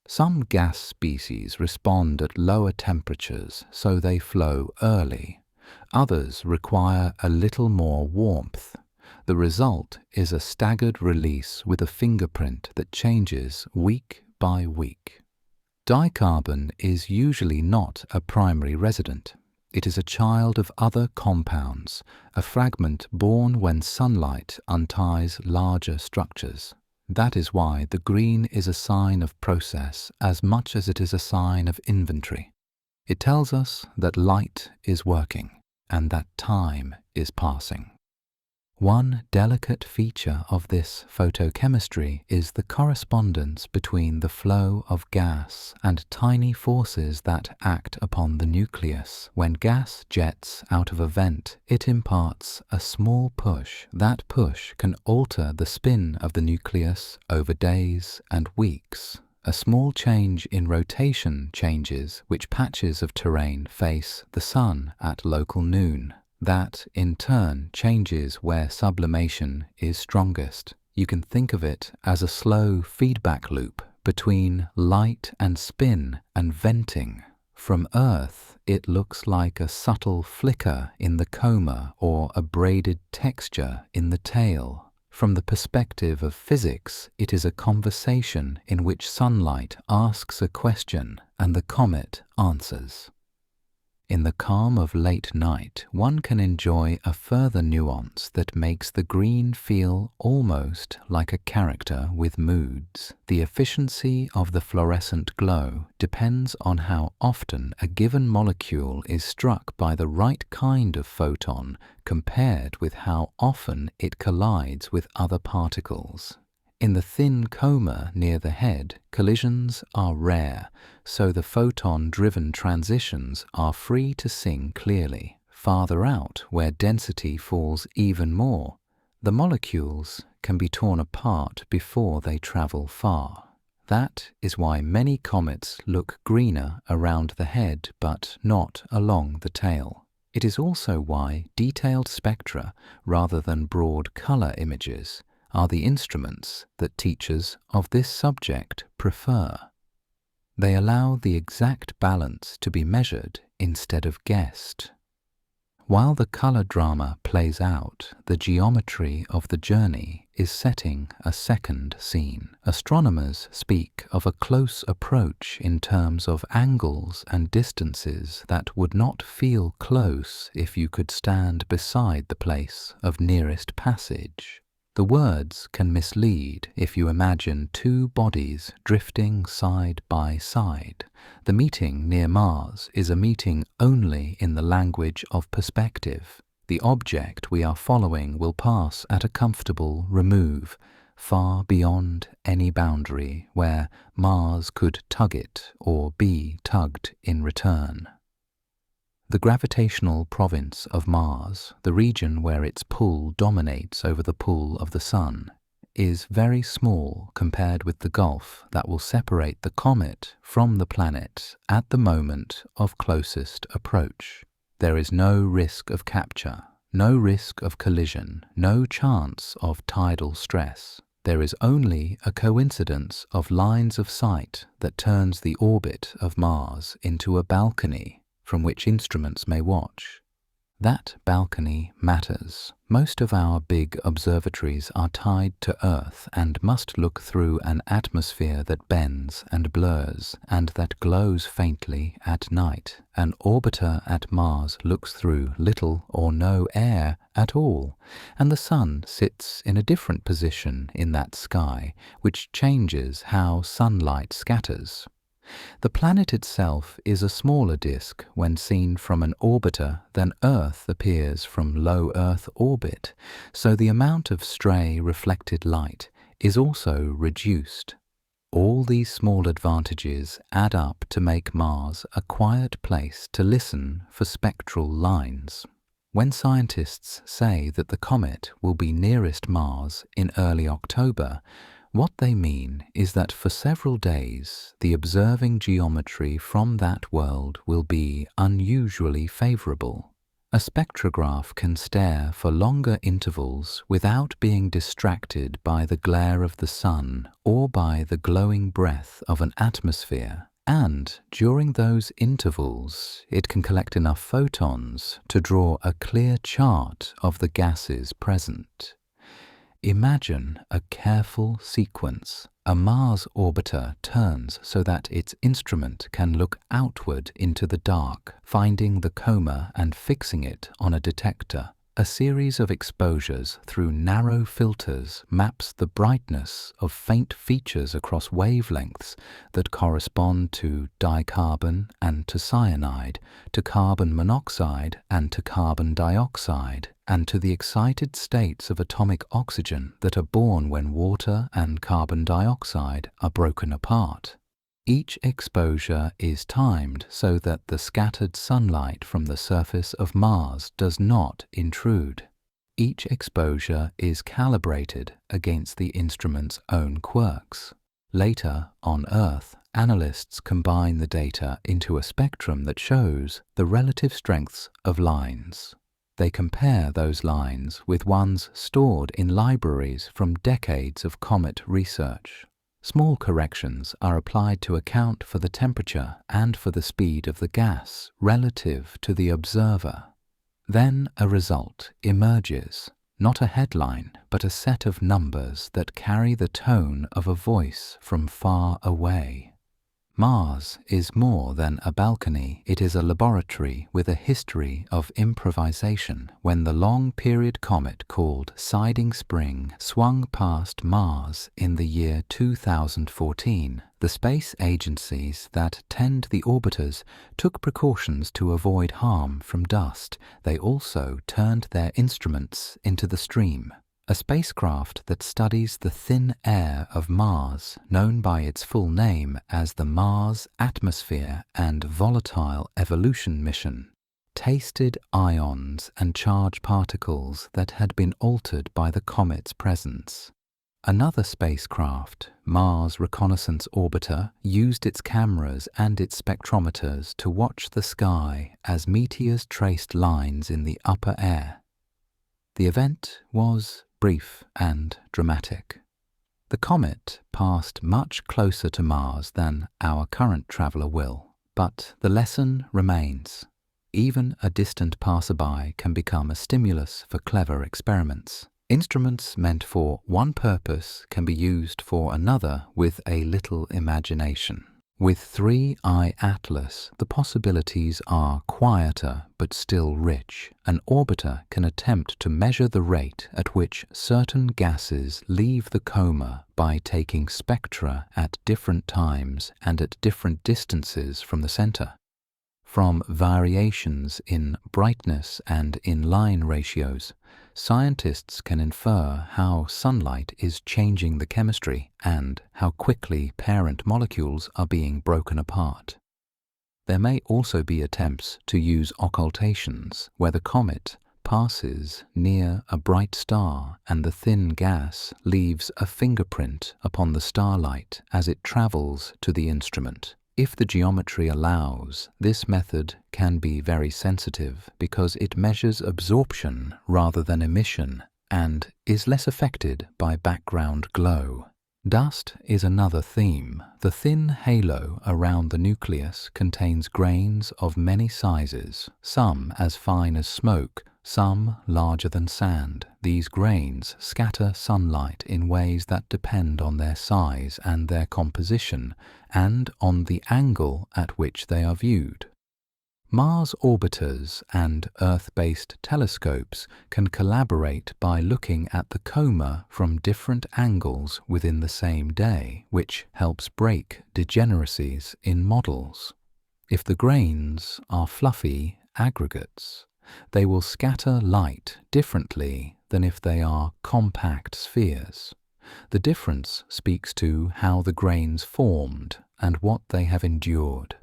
Some gas species respond at lower temperatures, so they flow early. Others require a little more warmth. The result is a staggered release with a fingerprint that changes week by week. Dicarbon is usually not a primary resident. It is a child of other compounds, a fragment born when sunlight unties larger structures. That is why the green is a sign of process as much as it is a sign of inventory. It tells us that light is working and that time is passing. One delicate feature of this photochemistry is the correspondence between the flow of gas and tiny forces that act upon the nucleus. When gas jets out of a vent, it imparts a small push. That push can alter the spin of the nucleus over days and weeks. A small change in rotation changes which patches of terrain face the sun at local noon. That, in turn, changes where sublimation is strongest. You can think of it as a slow feedback loop between light and spin and venting. From Earth, it looks like a subtle flicker in the coma or a braided texture in the tail. From the perspective of physics, it is a conversation in which sunlight asks a question and the comet answers. In the calm of late night, one can enjoy a further nuance that makes the green feel almost like a character with moods. The efficiency of the fluorescent glow depends on how often a given molecule is struck by the right kind of photon compared with how often it collides with other particles. In the thin coma near the head, collisions are rare, so the photon-driven transitions are free to sing clearly. Farther out, where density falls even more, the molecules can be torn apart before they travel far. That is why many comets look greener around the head but not along the tail. It is also why detailed spectra, rather than broad color images, are the instruments that teachers of this subject prefer. They allow the exact balance to be measured instead of guessed. While the color drama plays out, the geometry of the journey is setting a second scene. Astronomers speak of a close approach in terms of angles and distances that would not feel close if you could stand beside the place of nearest passage. The words can mislead if you imagine two bodies drifting side by side. The meeting near Mars is a meeting only in the language of perspective. The object we are following will pass at a comfortable remove, far beyond any boundary where Mars could tug it or be tugged in return. The gravitational province of Mars, the region where its pull dominates over the pull of the Sun, is very small compared with the gulf that will separate the comet from the planet at the moment of closest approach. There is no risk of capture, no risk of collision, no chance of tidal stress. There is only a coincidence of lines of sight that turns the orbit of Mars into a balcony from which instruments may watch. That balcony matters. Most of our big observatories are tied to Earth and must look through an atmosphere that bends and blurs and that glows faintly at night. An orbiter at Mars looks through little or no air at all, and the Sun sits in a different position in that sky, which changes how sunlight scatters. The planet itself is a smaller disk when seen from an orbiter than Earth appears from low Earth orbit, so the amount of stray reflected light is also reduced. All these small advantages add up to make Mars a quiet place to listen for spectral lines. When scientists say that the comet will be nearest Mars in early October, what they mean is that for several days the observing geometry from that world will be unusually favorable. A spectrograph can stare for longer intervals without being distracted by the glare of the sun or by the glowing breath of an atmosphere, and during those intervals it can collect enough photons to draw a clear chart of the gases present. Imagine a careful sequence. A Mars orbiter turns so that its instrument can look outward into the dark, finding the coma and fixing it on a detector. A series of exposures through narrow filters maps the brightness of faint features across wavelengths that correspond to dicarbon and to cyanide, to carbon monoxide and to carbon dioxide, and to the excited states of atomic oxygen that are born when water and carbon dioxide are broken apart. Each exposure is timed so that the scattered sunlight from the surface of Mars does not intrude. Each exposure is calibrated against the instrument's own quirks. Later, on Earth, analysts combine the data into a spectrum that shows the relative strengths of lines. They compare those lines with ones stored in libraries from decades of comet research. Small corrections are applied to account for the temperature and for the speed of the gas relative to the observer. Then a result emerges, not a headline, but a set of numbers that carry the tone of a voice from far away. Mars is more than a balcony. It is a laboratory with a history of improvisation. When the long-period comet called Siding Spring swung past Mars in the year 2014, the space agencies that tend the orbiters took precautions to avoid harm from dust. They also turned their instruments into the stream. A spacecraft that studies the thin air of Mars, known by its full name as the Mars Atmosphere and Volatile Evolution Mission, tasted ions and charged particles that had been altered by the comet's presence. Another spacecraft, Mars Reconnaissance Orbiter, used its cameras and its spectrometers to watch the sky as meteors traced lines in the upper air. The event was brief and dramatic. The comet passed much closer to Mars than our current traveller will, but the lesson remains. Even a distant passerby can become a stimulus for clever experiments. Instruments meant for one purpose can be used for another with a little imagination. With 3i Atlas, the possibilities are quieter but still rich. An orbiter can attempt to measure the rate at which certain gases leave the coma by taking spectra at different times and at different distances from the center. From variations in brightness and in line ratios, scientists can infer how sunlight is changing the chemistry and how quickly parent molecules are being broken apart. There may also be attempts to use occultations where the comet passes near a bright star and the thin gas leaves a fingerprint upon the starlight as it travels to the instrument. If the geometry allows, this method can be very sensitive because it measures absorption rather than emission and is less affected by background glow. Dust is another theme. The thin halo around the nucleus contains grains of many sizes, some as fine as smoke, some larger than sand. These grains scatter sunlight in ways that depend on their size and their composition, and on the angle at which they are viewed. Mars orbiters and Earth-based telescopes can collaborate by looking at the coma from different angles within the same day, which helps break degeneracies in models. If the grains are fluffy aggregates, they will scatter light differently than if they are compact spheres. The difference speaks to how the grains formed and what they have endured.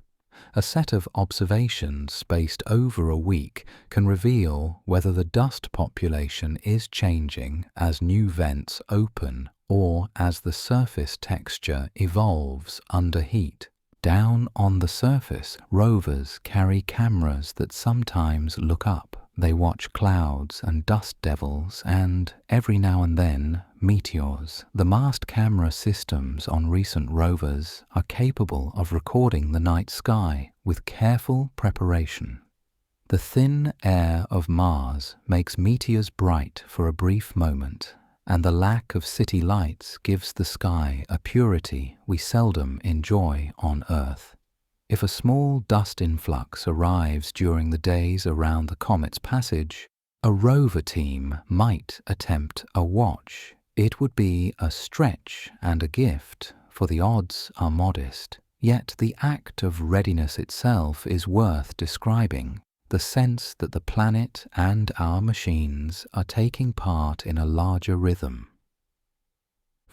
A set of observations spaced over a week can reveal whether the dust population is changing as new vents open or as the surface texture evolves under heat. Down on the surface, rovers carry cameras that sometimes look up. They watch clouds and dust devils and, every now and then, meteors. The mast camera systems on recent rovers are capable of recording the night sky with careful preparation. The thin air of Mars makes meteors bright for a brief moment, and the lack of city lights gives the sky a purity we seldom enjoy on Earth. If a small dust influx arrives during the days around the comet's passage, a rover team might attempt a watch. It would be a stretch and a gift, for the odds are modest. Yet the act of readiness itself is worth describing. The sense that the planet and our machines are taking part in a larger rhythm.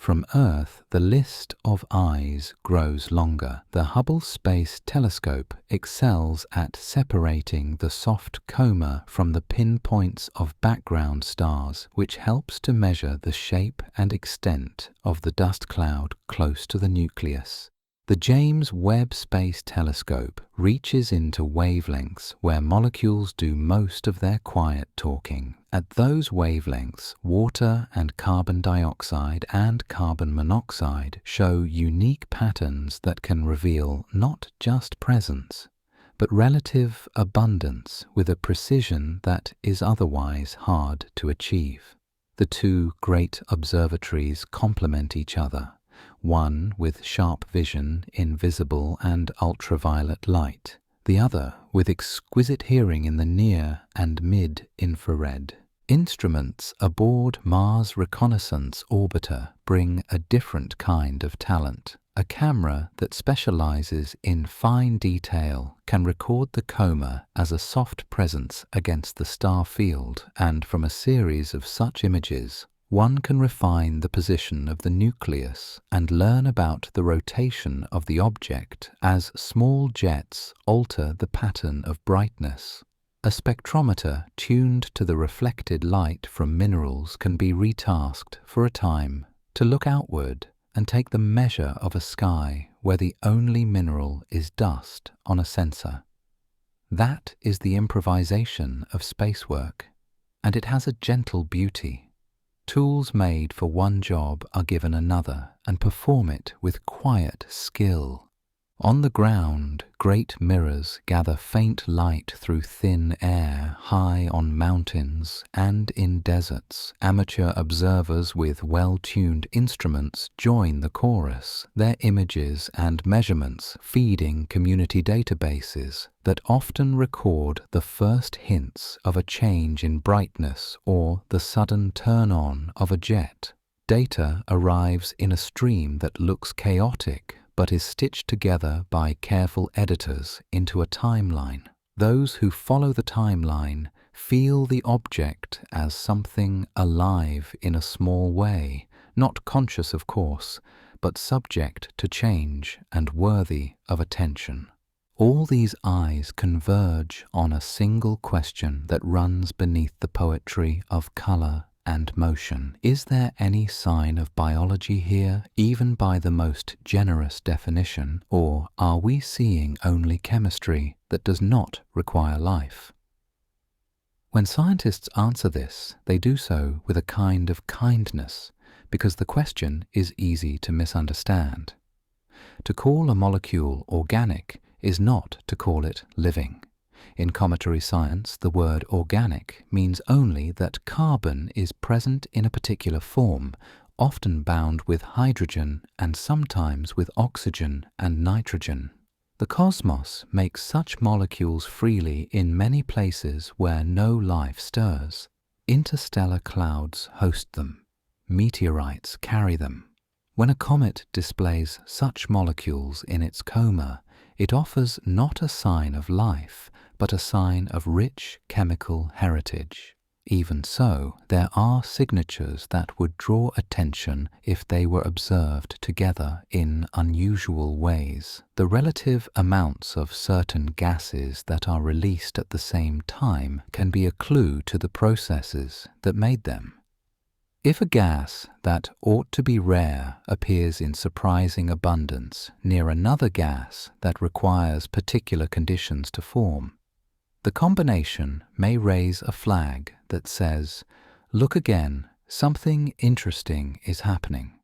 From Earth, the list of eyes grows longer. The Hubble Space Telescope excels at separating the soft coma from the pinpoints of background stars, which helps to measure the shape and extent of the dust cloud close to the nucleus. The James Webb Space Telescope reaches into wavelengths where molecules do most of their quiet talking. At those wavelengths, water and carbon dioxide and carbon monoxide show unique patterns that can reveal not just presence, but relative abundance with a precision that is otherwise hard to achieve. The two great observatories complement each other, one with sharp vision in visible and ultraviolet light, the other with exquisite hearing in the near and mid-infrared. Instruments aboard Mars Reconnaissance Orbiter bring a different kind of talent. A camera that specializes in fine detail can record the coma as a soft presence against the star field, and from a series of such images, one can refine the position of the nucleus and learn about the rotation of the object as small jets alter the pattern of brightness. A spectrometer tuned to the reflected light from minerals can be retasked for a time to look outward and take the measure of a sky where the only mineral is dust on a sensor. That is the improvisation of spacework, and it has a gentle beauty. Tools made for one job are given another and perform it with quiet skill. On the ground, great mirrors gather faint light through thin air high on mountains and in deserts. Amateur observers with well-tuned instruments join the chorus, their images and measurements feeding community databases that often record the first hints of a change in brightness or the sudden turn-on of a jet. Data arrives in a stream that looks chaotic but is stitched together by careful editors into a timeline. Those who follow the timeline feel the object as something alive in a small way, not conscious of course, but subject to change and worthy of attention. All these eyes converge on a single question that runs beneath the poetry of color and motion. Is there any sign of biology here, even by the most generous definition, or are we seeing only chemistry that does not require life? When scientists answer this, they do so with a kind of kindness, because the question is easy to misunderstand. To call a molecule organic is not to call it living. In cometary science, the word organic means only that carbon is present in a particular form, often bound with hydrogen and sometimes with oxygen and nitrogen. The cosmos makes such molecules freely in many places where no life stirs. Interstellar clouds host them. Meteorites carry them. When a comet displays such molecules in its coma, it offers not a sign of life, but a sign of rich chemical heritage. Even so, there are signatures that would draw attention if they were observed together in unusual ways. The relative amounts of certain gases that are released at the same time can be a clue to the processes that made them. If a gas that ought to be rare appears in surprising abundance near another gas that requires particular conditions to form, the combination may raise a flag that says, "Look again, something interesting is happening."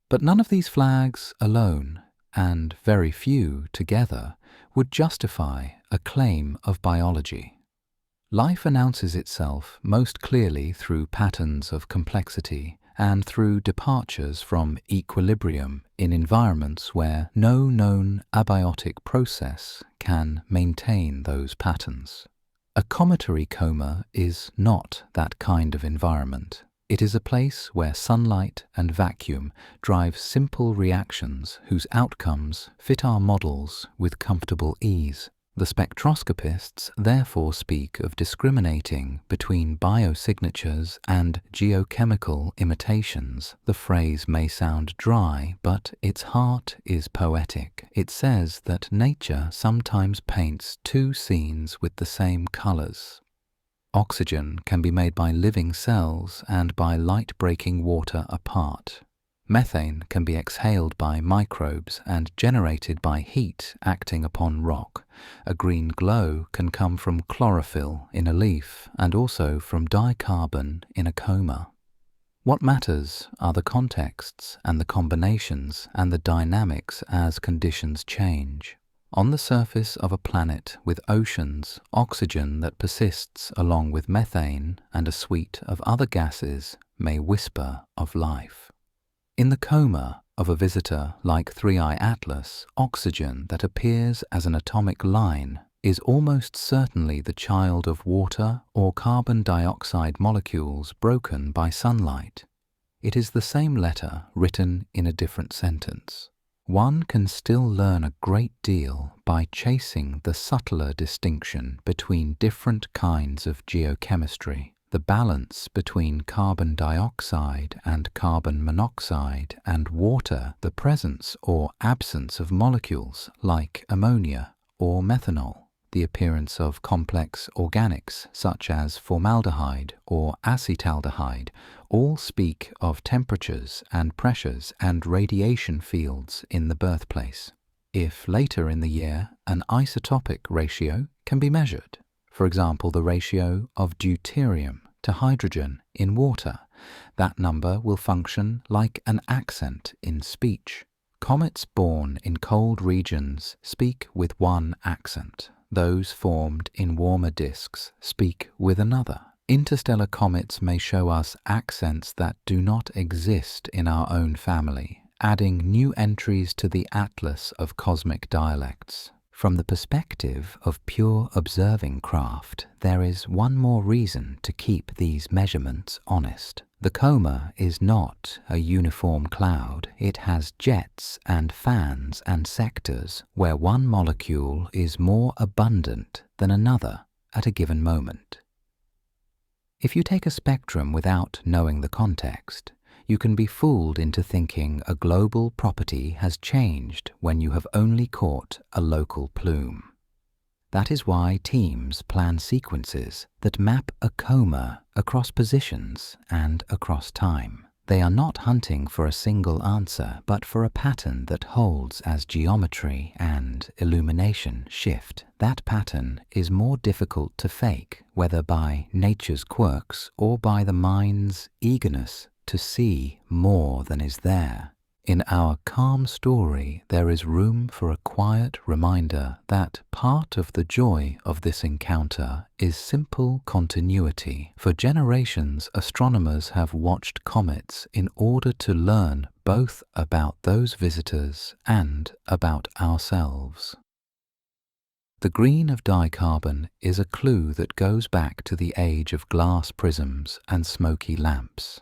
But none of these flags alone, and very few together, would justify a claim of biology. Life announces itself most clearly through patterns of complexity and through departures from equilibrium in environments where no known abiotic process can maintain those patterns. A cometary coma is not that kind of environment. It is a place where sunlight and vacuum drive simple reactions whose outcomes fit our models with comfortable ease. The spectroscopists therefore speak of discriminating between biosignatures and geochemical imitations. The phrase may sound dry, but its heart is poetic. It says that nature sometimes paints two scenes with the same colors. Oxygen can be made by living cells and by light breaking water apart. Methane can be exhaled by microbes and generated by heat acting upon rock. A green glow can come from chlorophyll in a leaf and also from dicarbon in a coma. What matters are the contexts and the combinations and the dynamics as conditions change. On the surface of a planet with oceans, oxygen that persists along with methane and a suite of other gases may whisper of life. In the coma of a visitor like 3I Atlas, oxygen that appears as an atomic line is almost certainly the child of water or carbon dioxide molecules broken by sunlight. It is the same letter written in a different sentence. One can still learn a great deal by chasing the subtler distinction between different kinds of geochemistry. The balance between carbon dioxide and carbon monoxide and water, the presence or absence of molecules like ammonia or methanol, the appearance of complex organics such as formaldehyde or acetaldehyde, all speak of temperatures and pressures and radiation fields in the birthplace. If later in the year an isotopic ratio can be measured, for example the ratio of deuterium to hydrogen in water, that number will function like an accent in speech. Comets born in cold regions speak with one accent. Those formed in warmer disks speak with another. Interstellar comets may show us accents that do not exist in our own family, adding new entries to the atlas of cosmic dialects. From the perspective of pure observing craft, there is one more reason to keep these measurements honest. The coma is not a uniform cloud. It has jets and fans and sectors where one molecule is more abundant than another at a given moment. If you take a spectrum without knowing the context, you can be fooled into thinking a global property has changed when you have only caught a local plume. That is why teams plan sequences that map a coma across positions and across time. They are not hunting for a single answer, but for a pattern that holds as geometry and illumination shift. That pattern is more difficult to fake, whether by nature's quirks or by the mind's eagerness to see more than is there. In our calm story, there is room for a quiet reminder that part of the joy of this encounter is simple continuity. For generations, astronomers have watched comets in order to learn both about those visitors and about ourselves. The green of dicarbon is a clue that goes back to the age of glass prisms and smoky lamps.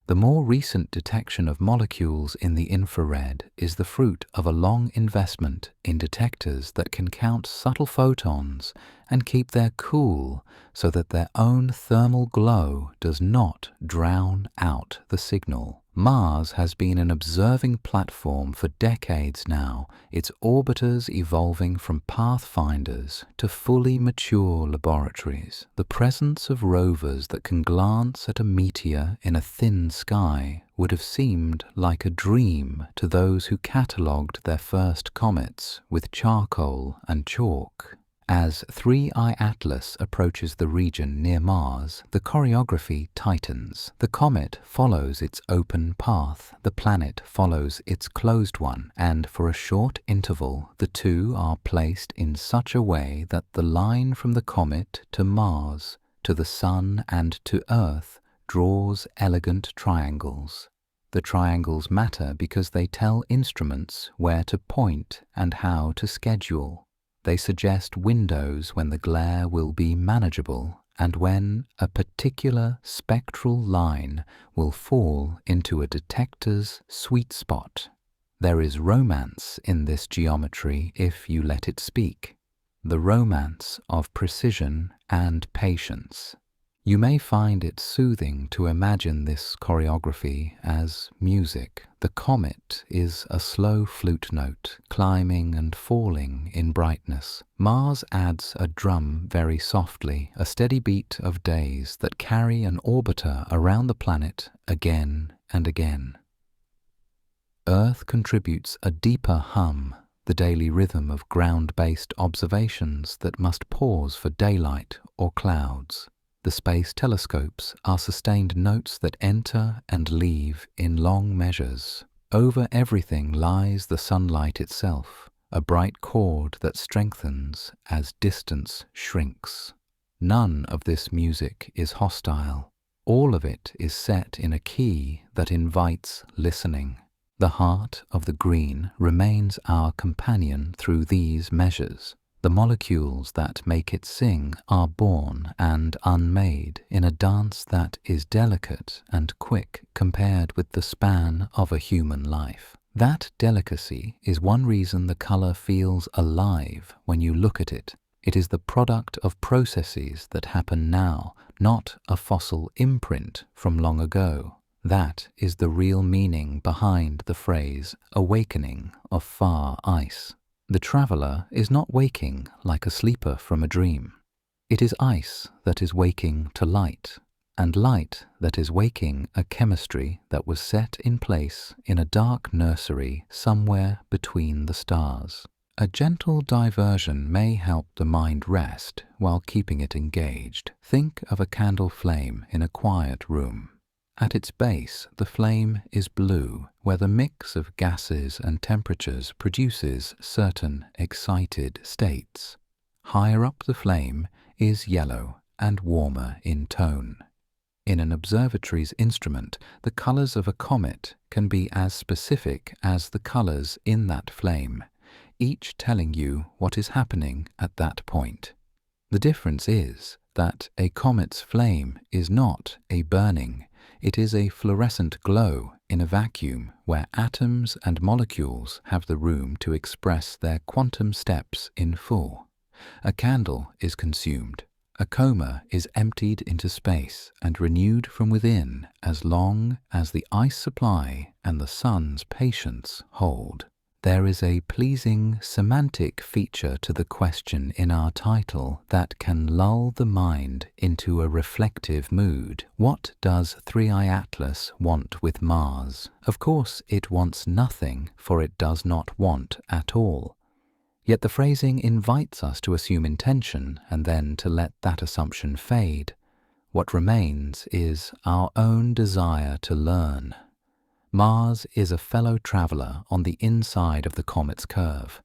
The more recent detection of molecules in the infrared is the fruit of a long investment in detectors that can count subtle photons and keep their cool so that their own thermal glow does not drown out the signal. Mars has been an observing platform for decades now, its orbiters evolving from pathfinders to fully mature laboratories. The presence of rovers that can glance at a meteor in a thin sky would have seemed like a dream to those who catalogued their first comets with charcoal and chalk. As 3I Atlas approaches the region near Mars, the choreography tightens. The comet follows its open path, the planet follows its closed one, and for a short interval the two are placed in such a way that the line from the comet to Mars, to the Sun and to Earth draws elegant triangles. The triangles matter because they tell instruments where to point and how to schedule. They suggest windows when the glare will be manageable and when a particular spectral line will fall into a detector's sweet spot. There is romance in this geometry if you let it speak, the romance of precision and patience. You may find it soothing to imagine this choreography as music. The comet is a slow flute note, climbing and falling in brightness. Mars adds a drum very softly, a steady beat of days that carry an orbiter around the planet again and again. Earth contributes a deeper hum, the daily rhythm of ground-based observations that must pause for daylight or clouds. The space telescopes are sustained notes that enter and leave in long measures. Over everything lies the sunlight itself, a bright cord that strengthens as distance shrinks. None of this music is hostile. All of it is set in a key that invites listening. The heart of the green remains our companion through these measures. The molecules that make it sing are born and unmade in a dance that is delicate and quick compared with the span of a human life. That delicacy is one reason the color feels alive when you look at it. It is the product of processes that happen now, not a fossil imprint from long ago. That is the real meaning behind the phrase awakening of far ice. The traveller is not waking like a sleeper from a dream. It is ice that is waking to light, and light that is waking a chemistry that was set in place in a dark nursery somewhere between the stars. A gentle diversion may help the mind rest while keeping it engaged. Think of a candle flame in a quiet room. At its base, the flame is blue, where the mix of gases and temperatures produces certain excited states. Higher up the flame is yellow and warmer in tone. In an observatory's instrument, the colors of a comet can be as specific as the colors in that flame, each telling you what is happening at that point. The difference is that a comet's flame is not a burning. It is a fluorescent glow in a vacuum where atoms and molecules have the room to express their quantum steps in full. A candle is consumed. A coma is emptied into space and renewed from within as long as the ice supply and the sun's patience hold. There is a pleasing semantic feature to the question in our title that can lull the mind into a reflective mood. What does 3I Atlas want with Mars? Of course, it wants nothing, for it does not want at all. Yet the phrasing invites us to assume intention and then to let that assumption fade. What remains is our own desire to learn. Mars is a fellow traveler on the inside of the comet's curve.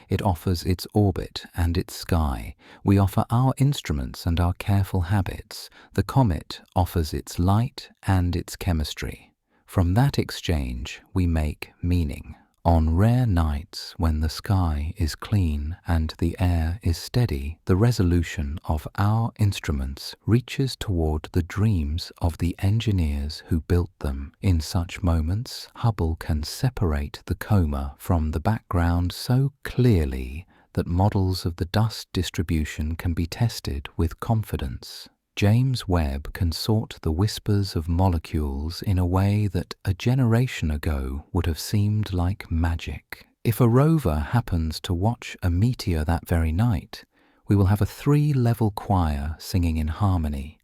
It offers its orbit and its sky. We offer our instruments and our careful habits. The comet offers its light and its chemistry. From that exchange, we make meaning. On rare nights when the sky is clean and the air is steady, the resolution of our instruments reaches toward the dreams of the engineers who built them. In such moments, Hubble can separate the coma from the background so clearly that models of the dust distribution can be tested with confidence. James Webb can sort the whispers of molecules in a way that a generation ago would have seemed like magic. If a rover happens to watch a meteor that very night, we will have a 3-level choir singing in harmony: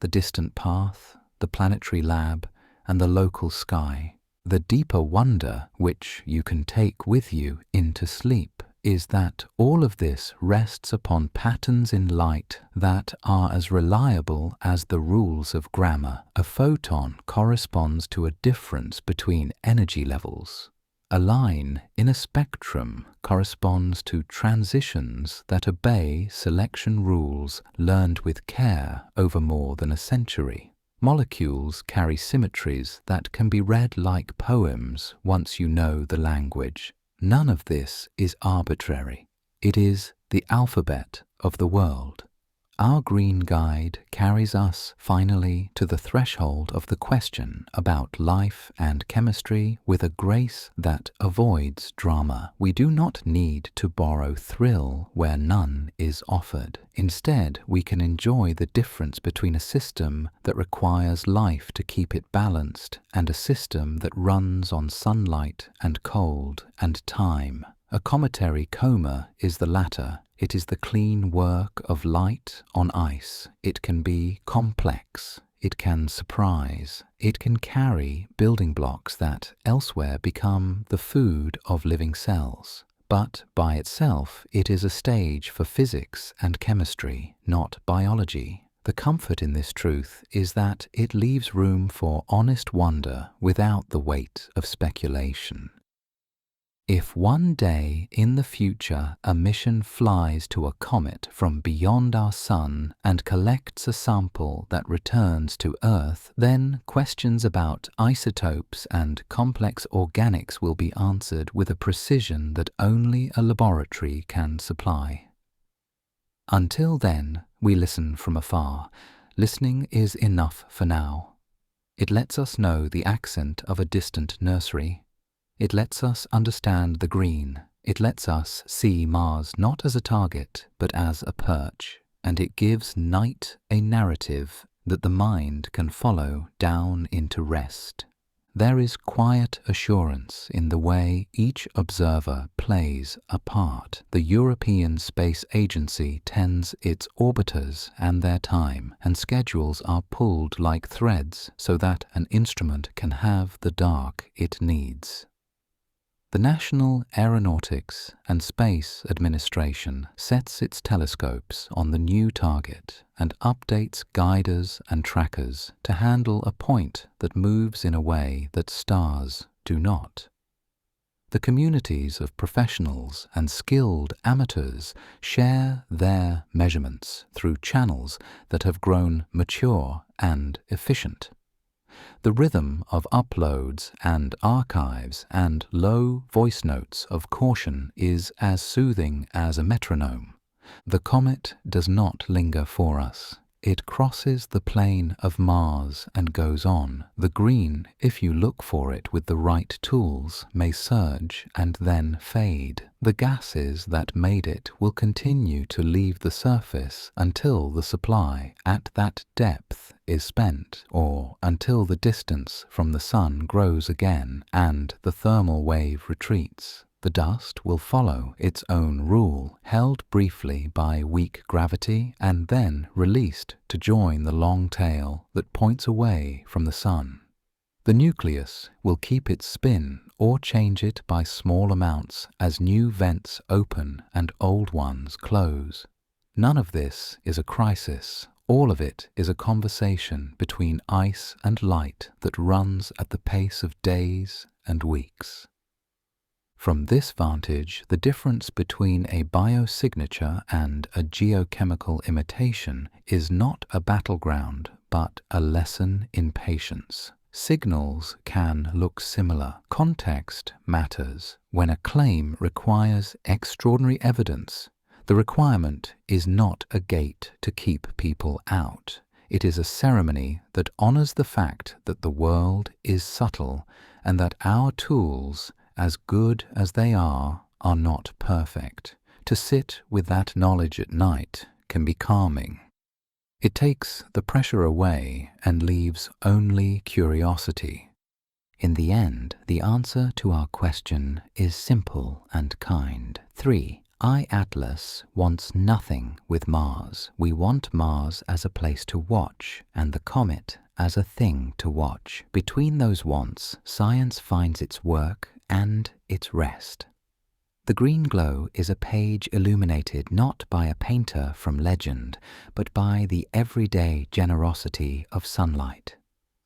the distant path, the planetary lab, and the local sky. The deeper wonder, which you can take with you into sleep, is that all of this rests upon patterns in light that are as reliable as the rules of grammar. A photon corresponds to a difference between energy levels. A line in a spectrum corresponds to transitions that obey selection rules learned with care over more than a century. Molecules carry symmetries that can be read like poems once you know the language. None of this is arbitrary. It is the alphabet of the world. Our green guide carries us finally to the threshold of the question about life and chemistry with a grace that avoids drama. We do not need to borrow thrill where none is offered. Instead, we can enjoy the difference between a system that requires life to keep it balanced and a system that runs on sunlight and cold and time. A cometary coma is the latter. It is the clean work of light on ice. It can be complex. It can surprise. It can carry building blocks that elsewhere become the food of living cells. But by itself, it is a stage for physics and chemistry, not biology. The comfort in this truth is that it leaves room for honest wonder without the weight of speculation. If one day in the future a mission flies to a comet from beyond our sun and collects a sample that returns to Earth, then questions about isotopes and complex organics will be answered with a precision that only a laboratory can supply. Until then, we listen from afar. Listening is enough for now. It lets us know the accent of a distant nursery. It lets us understand the green. It lets us see Mars not as a target, but as a perch. And it gives night a narrative that the mind can follow down into rest. There is quiet assurance in the way each observer plays a part. The European Space Agency tends its orbiters and their time, and schedules are pulled like threads so that an instrument can have the dark it needs. The National Aeronautics and Space Administration sets its telescopes on the new target and updates guiders and trackers to handle a point that moves in a way that stars do not. The communities of professionals and skilled amateurs share their measurements through channels that have grown mature and efficient. The rhythm of uploads and archives and low voice notes of caution is as soothing as a metronome. The comet does not linger for us. It crosses the plane of Mars and goes on. The green, if you look for it with the right tools, may surge and then fade. The gases that made it will continue to leave the surface until the supply at that depth is spent, or until the distance from the sun grows again and the thermal wave retreats. The dust will follow its own rule, held briefly by weak gravity and then released to join the long tail that points away from the sun. The nucleus will keep its spin or change it by small amounts as new vents open and old ones close. None of this is a crisis. All of it is a conversation between ice and light that runs at the pace of days and weeks. From this vantage, the difference between a biosignature and a geochemical imitation is not a battleground, but a lesson in patience. Signals can look similar. Context matters. When a claim requires extraordinary evidence, the requirement is not a gate to keep people out. It is a ceremony that honors the fact that the world is subtle and that our tools, as good as they are not perfect. To sit with that knowledge at night can be calming. It takes the pressure away and leaves only curiosity. In the end, the answer to our question is simple and kind. 3. Atlas wants nothing with Mars. We want Mars as a place to watch, and the comet as a thing to watch. Between those wants, science finds its work and its rest. The green glow is a page illuminated not by a painter from legend, but by the everyday generosity of sunlight.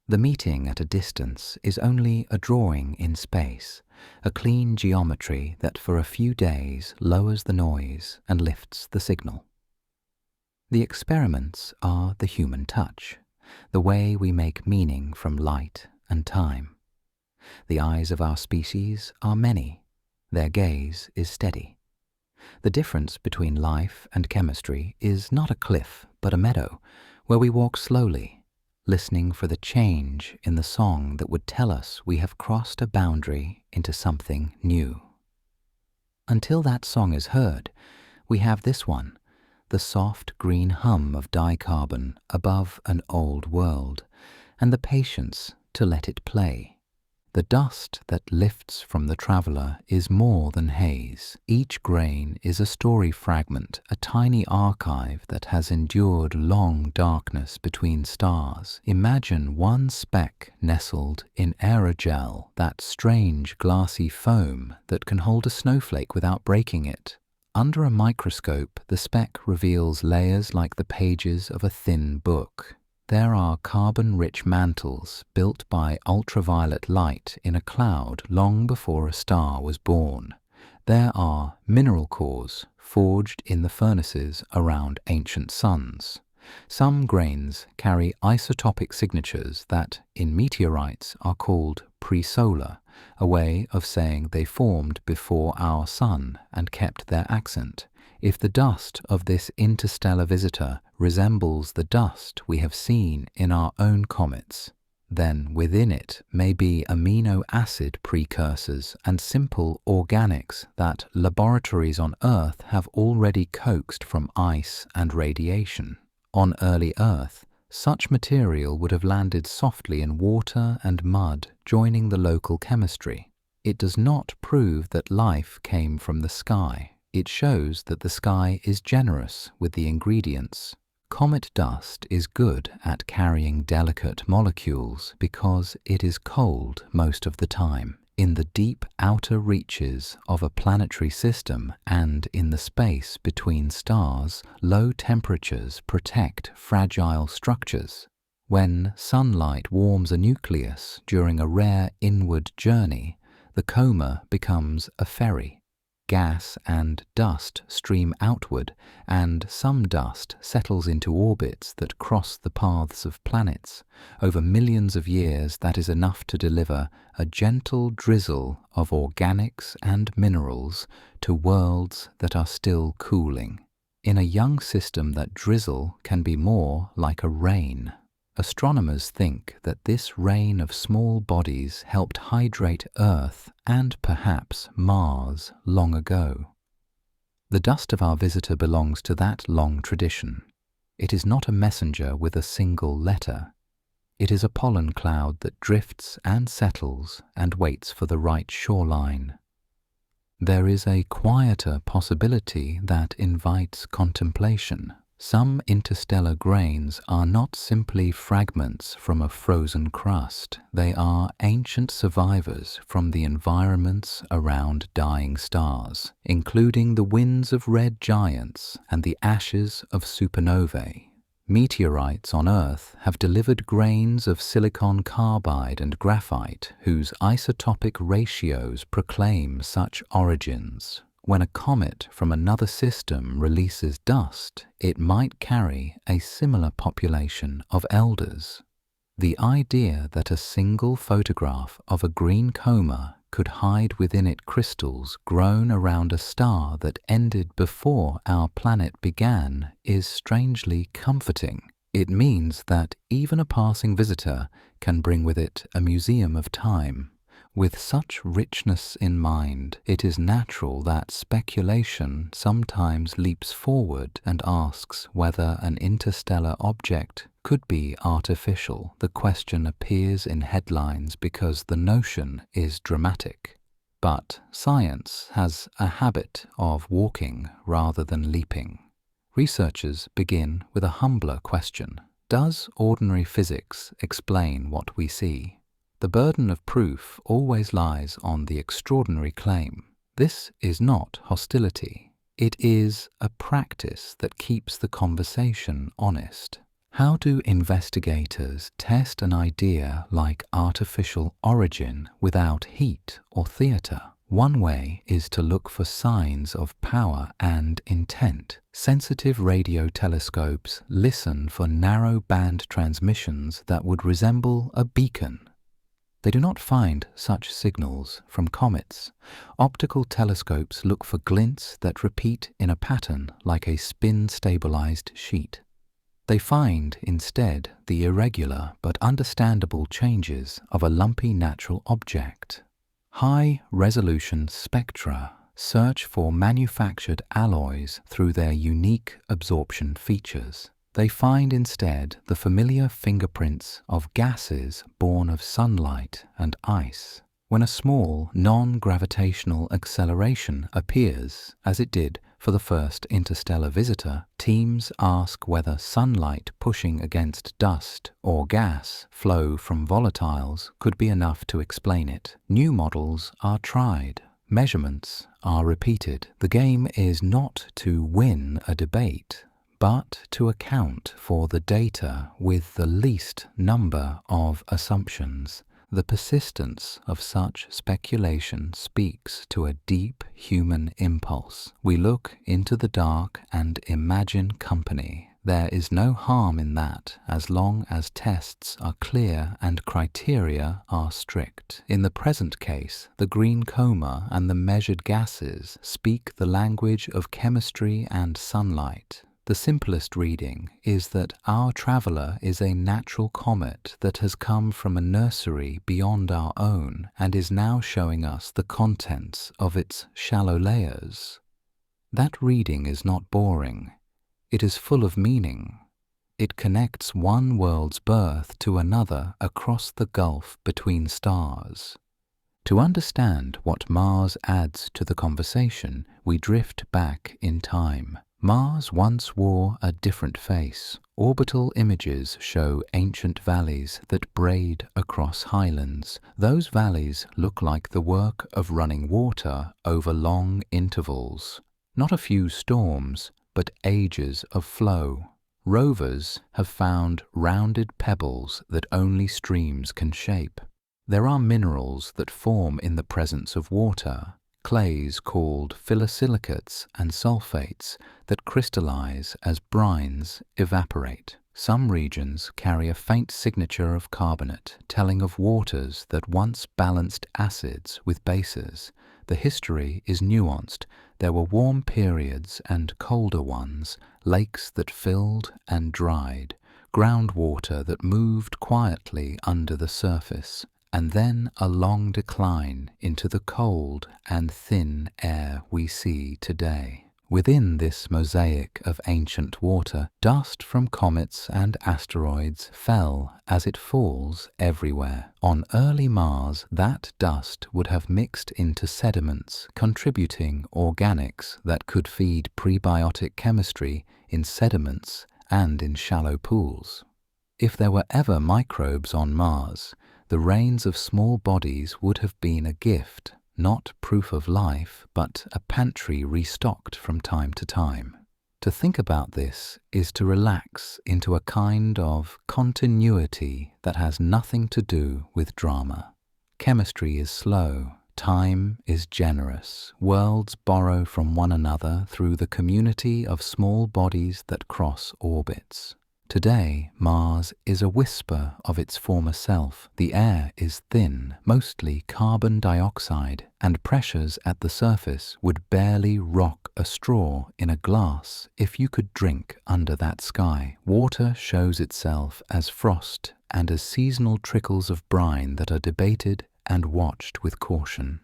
The meeting at a distance is only a drawing in space, a clean geometry that for a few days lowers the noise and lifts the signal. The experiments are the human touch, the way we make meaning from light and time. The eyes of our species are many. Their gaze is steady. The difference between life and chemistry is not a cliff, but a meadow, where we walk slowly, listening for the change in the song that would tell us we have crossed a boundary into something new. Until that song is heard, we have this one, the soft green hum of dicarbon above an old world, and the patience to let it play. The dust that lifts from the traveller is more than haze. Each grain is a story fragment, a tiny archive that has endured long darkness between stars. Imagine one speck nestled in aerogel, that strange glassy foam that can hold a snowflake without breaking it. Under a microscope, the speck reveals layers like the pages of a thin book. There are carbon-rich mantles built by ultraviolet light in a cloud long before a star was born. There are mineral cores forged in the furnaces around ancient suns. Some grains carry isotopic signatures that, in meteorites, are called pre-solar, a way of saying they formed before our sun and kept their accent. If the dust of this interstellar visitor resembles the dust we have seen in our own comets, then within it may be amino acid precursors and simple organics that laboratories on Earth have already coaxed from ice and radiation. On early Earth, such material would have landed softly in water and mud, joining the local chemistry. It does not prove that life came from the sky. It shows that the sky is generous with the ingredients. Comet dust is good at carrying delicate molecules because it is cold most of the time. In the deep outer reaches of a planetary system and in the space between stars, low temperatures protect fragile structures. When sunlight warms a nucleus during a rare inward journey, the coma becomes a ferry. Gas and dust stream outward, and some dust settles into orbits that cross the paths of planets. Over millions of years, that is enough to deliver a gentle drizzle of organics and minerals to worlds that are still cooling. In a young system, that drizzle can be more like a rain. Astronomers think that this rain of small bodies helped hydrate Earth and perhaps Mars long ago. The dust of our visitor belongs to that long tradition. It is not a messenger with a single letter. It is a pollen cloud that drifts and settles and waits for the right shoreline. There is a quieter possibility that invites contemplation. Some interstellar grains are not simply fragments from a frozen crust. They are ancient survivors from the environments around dying stars, including the winds of red giants and the ashes of supernovae. Meteorites on Earth have delivered grains of silicon carbide and graphite whose isotopic ratios proclaim such origins. When a comet from another system releases dust, it might carry a similar population of elders. The idea that a single photograph of a green coma could hide within it crystals grown around a star that ended before our planet began is strangely comforting. It means that even a passing visitor can bring with it a museum of time. With such richness in mind, it is natural that speculation sometimes leaps forward and asks whether an interstellar object could be artificial. The question appears in headlines because the notion is dramatic. But science has a habit of walking rather than leaping. Researchers begin with a humbler question. Does ordinary physics explain what we see? The burden of proof always lies on the extraordinary claim. This is not hostility. It is a practice that keeps the conversation honest. How do investigators test an idea like artificial origin without heat or theatre? One way is to look for signs of power and intent. Sensitive radio telescopes listen for narrow band transmissions that would resemble a beacon. They do not find such signals from comets. Optical telescopes look for glints that repeat in a pattern like a spin-stabilized sheet. They find instead the irregular but understandable changes of a lumpy natural object. High-resolution spectra search for manufactured alloys through their unique absorption features. They find instead the familiar fingerprints of gases born of sunlight and ice. When a small, non-gravitational acceleration appears, as it did for the first interstellar visitor, teams ask whether sunlight pushing against dust or gas flow from volatiles could be enough to explain it. New models are tried. Measurements are repeated. The game is not to win a debate, but to account for the data with the least number of assumptions. The persistence of such speculation speaks to a deep human impulse. We look into the dark and imagine company. There is no harm in that as long as tests are clear and criteria are strict. In the present case, the green coma and the measured gases speak the language of chemistry and sunlight. The simplest reading is that our traveller is a natural comet that has come from a nursery beyond our own and is now showing us the contents of its shallow layers. That reading is not boring. It is full of meaning. It connects one world's birth to another across the gulf between stars. To understand what Mars adds to the conversation, we drift back in time. Mars once wore a different face. Orbital images show ancient valleys that braid across highlands. Those valleys look like the work of running water over long intervals. Not a few storms, but ages of flow. Rovers have found rounded pebbles that only streams can shape. There are minerals that form in the presence of water. Clays called phyllosilicates and sulfates that crystallize as brines evaporate. Some regions carry a faint signature of carbonate, telling of waters that once balanced acids with bases. The history is nuanced. There were warm periods and colder ones, lakes that filled and dried, groundwater that moved quietly under the surface, and then a long decline into the cold and thin air we see today. Within this mosaic of ancient water, dust from comets and asteroids fell as it falls everywhere. On early Mars, that dust would have mixed into sediments, contributing organics that could feed prebiotic chemistry in sediments and in shallow pools. If there were ever microbes on Mars, the rains of small bodies would have been a gift, not proof of life, but a pantry restocked from time to time. To think about this is to relax into a kind of continuity that has nothing to do with drama. Chemistry is slow, time is generous, worlds borrow from one another through the community of small bodies that cross orbits. Today, Mars is a whisper of its former self. The air is thin, mostly carbon dioxide, and pressures at the surface would barely rock a straw in a glass if you could drink under that sky. Water shows itself as frost and as seasonal trickles of brine that are debated and watched with caution.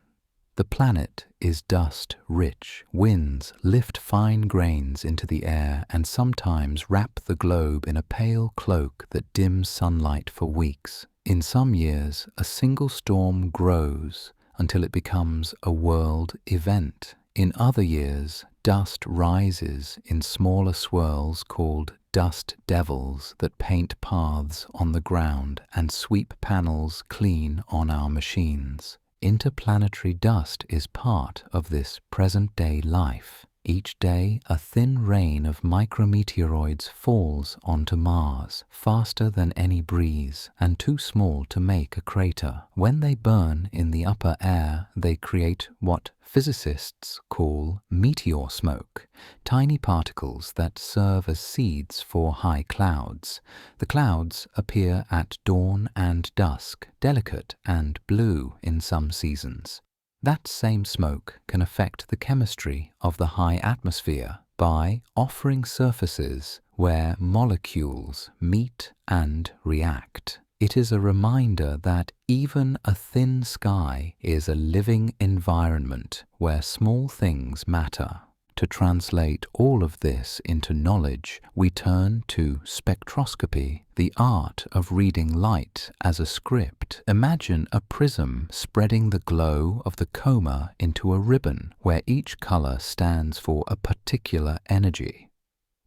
The planet is dust-rich. Winds lift fine grains into the air and sometimes wrap the globe in a pale cloak that dims sunlight for weeks. In some years, a single storm grows until it becomes a world event. In other years, dust rises in smaller swirls called dust devils that paint paths on the ground and sweep panels clean on our machines. Interplanetary dust is part of this present-day life. Each day, a thin rain of micrometeoroids falls onto Mars, faster than any breeze, and too small to make a crater. When they burn in the upper air, they create what physicists call meteor smoke, tiny particles that serve as seeds for high clouds. The clouds appear at dawn and dusk, delicate and blue in some seasons. That same smoke can affect the chemistry of the high atmosphere by offering surfaces where molecules meet and react. It is a reminder that even a thin sky is a living environment where small things matter. To translate all of this into knowledge, we turn to spectroscopy, the art of reading light as a script. Imagine a prism spreading the glow of the coma into a ribbon, where each color stands for a particular energy.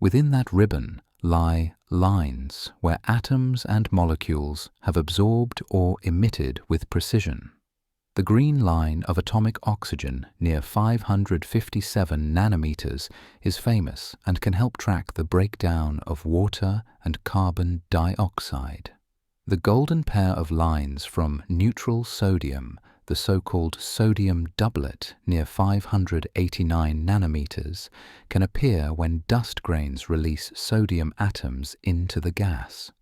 Within that ribbon lie lines where atoms and molecules have absorbed or emitted with precision. The green line of atomic oxygen near 557 nanometers is famous and can help track the breakdown of water and carbon dioxide. The golden pair of lines from neutral sodium, the so-called sodium doublet near 589 nanometers, can appear when dust grains release sodium atoms into the gas.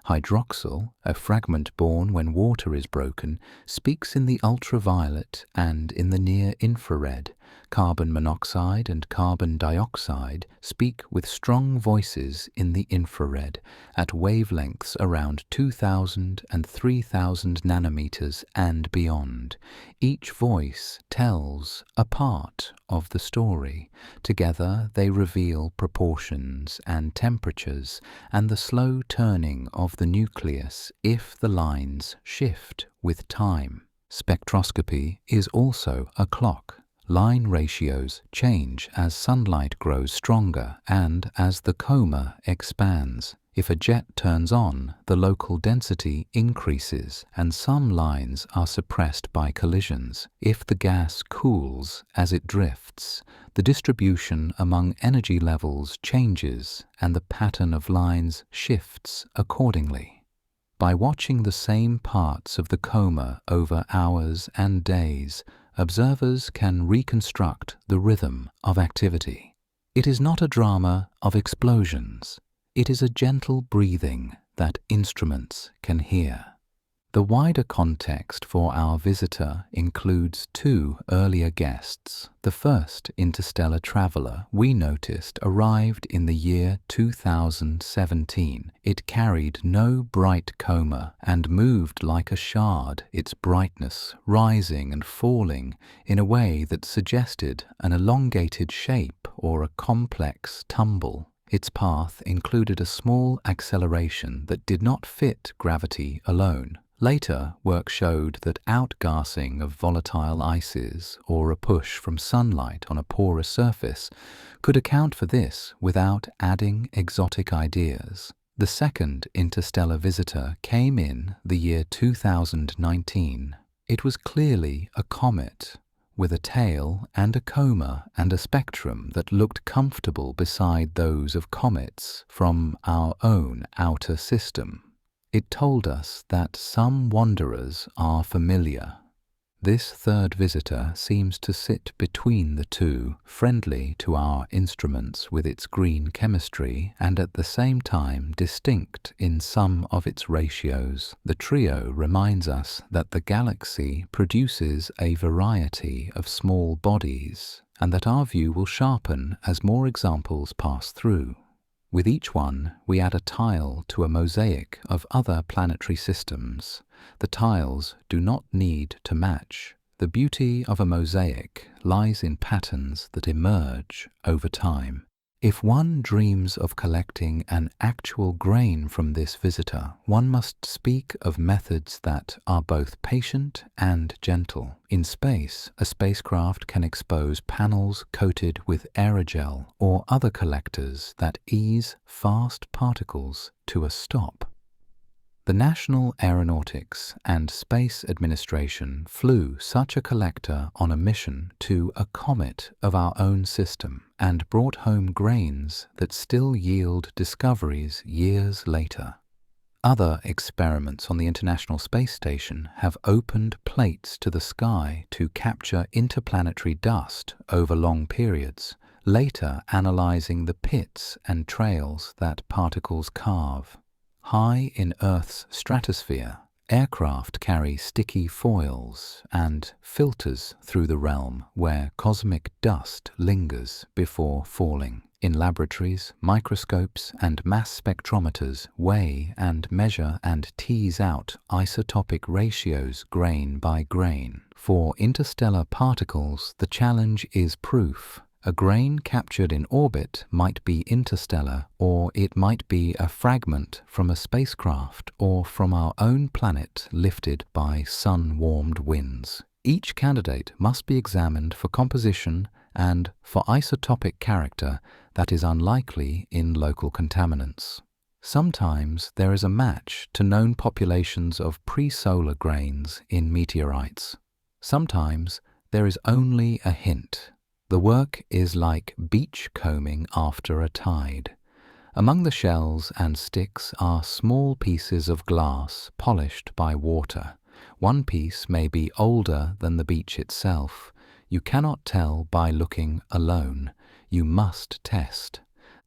Hydroxyl, a fragment born when water is broken, speaks in the ultraviolet and in the near-infrared. Carbon monoxide and carbon dioxide speak with strong voices in the infrared at wavelengths around 2000 and 3000 nanometers and beyond. Each voice tells a part of the story. Together they reveal proportions and temperatures and the slow turning of the nucleus if the lines shift with time. Spectroscopy is also a clock. Line ratios change as sunlight grows stronger and as the coma expands. If a jet turns on, the local density increases and some lines are suppressed by collisions. If the gas cools as it drifts, the distribution among energy levels changes and the pattern of lines shifts accordingly. By watching the same parts of the coma over hours and days, observers can reconstruct the rhythm of activity. It is not a drama of explosions. It is a gentle breathing that instruments can hear. The wider context for our visitor includes two earlier guests. The first interstellar traveler we noticed arrived in the year 2017. It carried no bright coma and moved like a shard, its brightness rising and falling in a way that suggested an elongated shape or a complex tumble. Its path included a small acceleration that did not fit gravity alone. Later, work showed that outgassing of volatile ices or a push from sunlight on a porous surface could account for this without adding exotic ideas. The second interstellar visitor came in the year 2019. It was clearly a comet, with a tail and a coma and a spectrum that looked comfortable beside those of comets from our own outer system. It told us that some wanderers are familiar. This third visitor seems to sit between the two, friendly to our instruments with its green chemistry and at the same time distinct in some of its ratios. The trio reminds us that the galaxy produces a variety of small bodies and that our view will sharpen as more examples pass through. With each one, we add a tile to a mosaic of other planetary systems. The tiles do not need to match. The beauty of a mosaic lies in patterns that emerge over time. If one dreams of collecting an actual grain from this visitor, one must speak of methods that are both patient and gentle. In space, a spacecraft can expose panels coated with aerogel or other collectors that ease fast particles to a stop. The National Aeronautics and Space Administration flew such a collector on a mission to a comet of our own system and brought home grains that still yield discoveries years later. Other experiments on the International Space Station have opened plates to the sky to capture interplanetary dust over long periods, later analyzing the pits and trails that particles carve. High in Earth's stratosphere, aircraft carry sticky foils and filters through the realm where cosmic dust lingers before falling. In laboratories, microscopes and mass spectrometers weigh and measure and tease out isotopic ratios grain by grain. For interstellar particles, the challenge is proof. A grain captured in orbit might be interstellar, or it might be a fragment from a spacecraft or from our own planet lifted by sun-warmed winds. Each candidate must be examined for composition and for isotopic character that is unlikely in local contaminants. Sometimes there is a match to known populations of pre-solar grains in meteorites. Sometimes there is only a hint. The work is like beach combing after a tide. Among the shells and sticks are small pieces of glass polished by water. One piece may be older than the beach itself. You cannot tell by looking alone. You must test.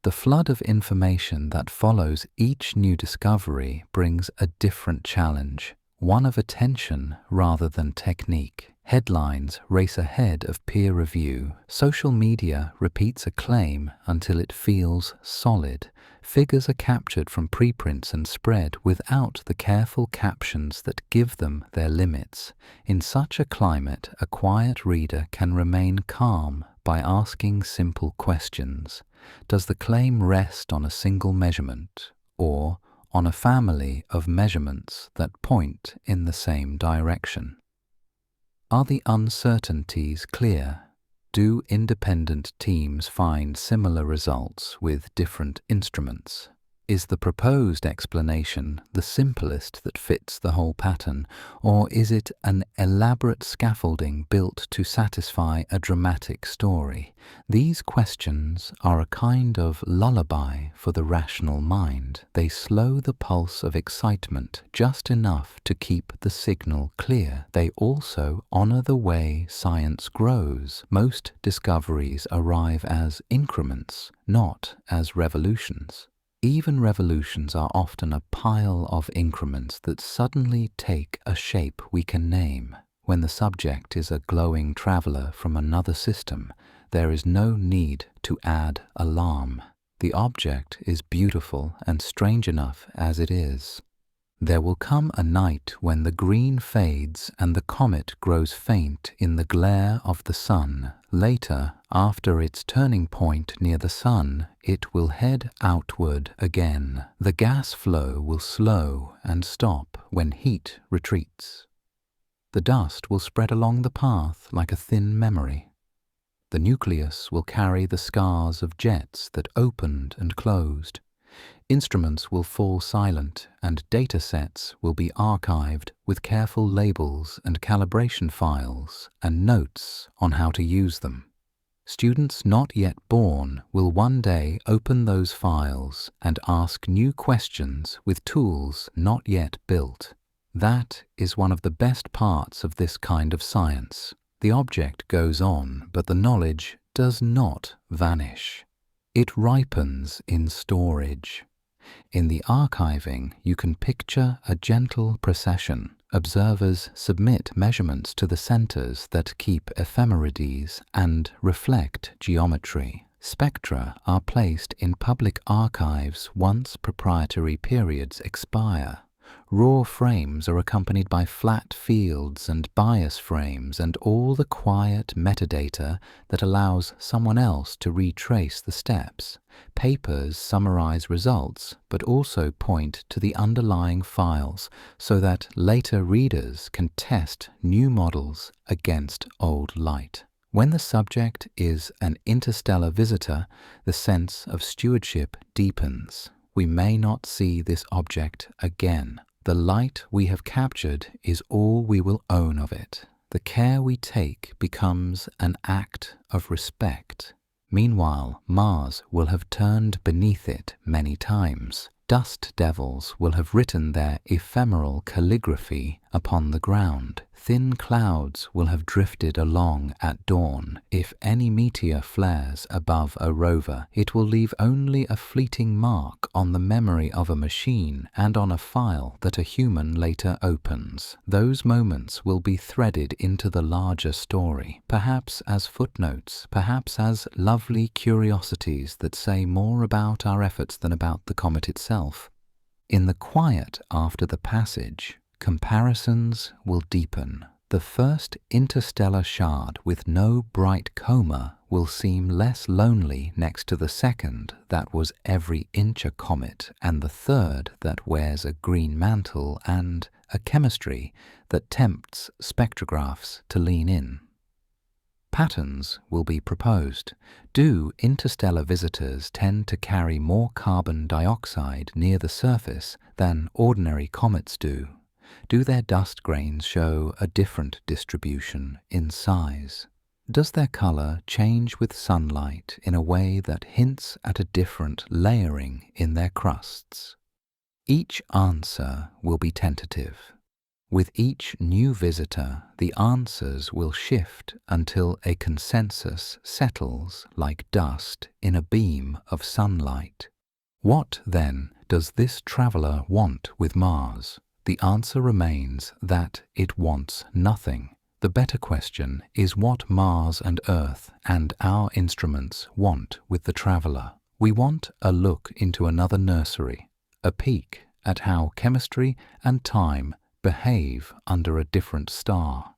The flood of information that follows each new discovery brings a different challenge, one of attention rather than technique. Headlines race ahead of peer review. Social media repeats a claim until it feels solid. Figures are captured from preprints and spread without the careful captions that give them their limits. In such a climate, a quiet reader can remain calm by asking simple questions. Does the claim rest on a single measurement, or on a family of measurements that point in the same direction? Are the uncertainties clear? Do independent teams find similar results with different instruments? Is the proposed explanation the simplest that fits the whole pattern, or is it an elaborate scaffolding built to satisfy a dramatic story? These questions are a kind of lullaby for the rational mind. They slow the pulse of excitement just enough to keep the signal clear. They also honor the way science grows. Most discoveries arrive as increments, not as revolutions. Even revolutions are often a pile of increments that suddenly take a shape we can name. When the subject is a glowing traveler from another system, there is no need to add alarm. The object is beautiful and strange enough as it is. There will come a night when the green fades and the comet grows faint in the glare of the sun. Later, after its turning point near the sun, it will head outward again. The gas flow will slow and stop when heat retreats. The dust will spread along the path like a thin memory. The nucleus will carry the scars of jets that opened and closed. Instruments will fall silent and data sets will be archived with careful labels and calibration files and notes on how to use them. Students not yet born will one day open those files and ask new questions with tools not yet built. That is one of the best parts of this kind of science. The object goes on, but the knowledge does not vanish. It ripens in storage. In the archiving, you can picture a gentle procession. Observers submit measurements to the centers that keep ephemerides and reflect geometry. Spectra are placed in public archives once proprietary periods expire. Raw frames are accompanied by flat fields and bias frames and all the quiet metadata that allows someone else to retrace the steps. Papers summarize results, but also point to the underlying files so that later readers can test new models against old light. When the subject is an interstellar visitor, the sense of stewardship deepens. We may not see this object again. The light we have captured is all we will own of it. The care we take becomes an act of respect. Meanwhile, Mars will have turned beneath it many times. Dust devils will have written their ephemeral calligraphy upon the ground. Thin clouds will have drifted along at dawn. If any meteor flares above a rover, it will leave only a fleeting mark on the memory of a machine and on a file that a human later opens. Those moments will be threaded into the larger story, perhaps as footnotes, perhaps as lovely curiosities that say more about our efforts than about the comet itself. In the quiet after the passage, comparisons will deepen. The first interstellar shard with no bright coma will seem less lonely next to the second that was every inch a comet, and the third that wears a green mantle, and a chemistry that tempts spectrographs to lean in. Patterns will be proposed. Do interstellar visitors tend to carry more carbon dioxide near the surface than ordinary comets do? Do their dust grains show a different distribution in size? Does their color change with sunlight in a way that hints at a different layering in their crusts? Each answer will be tentative. With each new visitor, the answers will shift until a consensus settles like dust in a beam of sunlight. What, then, does this traveler want with Mars? The answer remains that it wants nothing. The better question is what Mars and Earth and our instruments want with the traveler. We want a look into another nursery, a peek at how chemistry and time behave under a different star.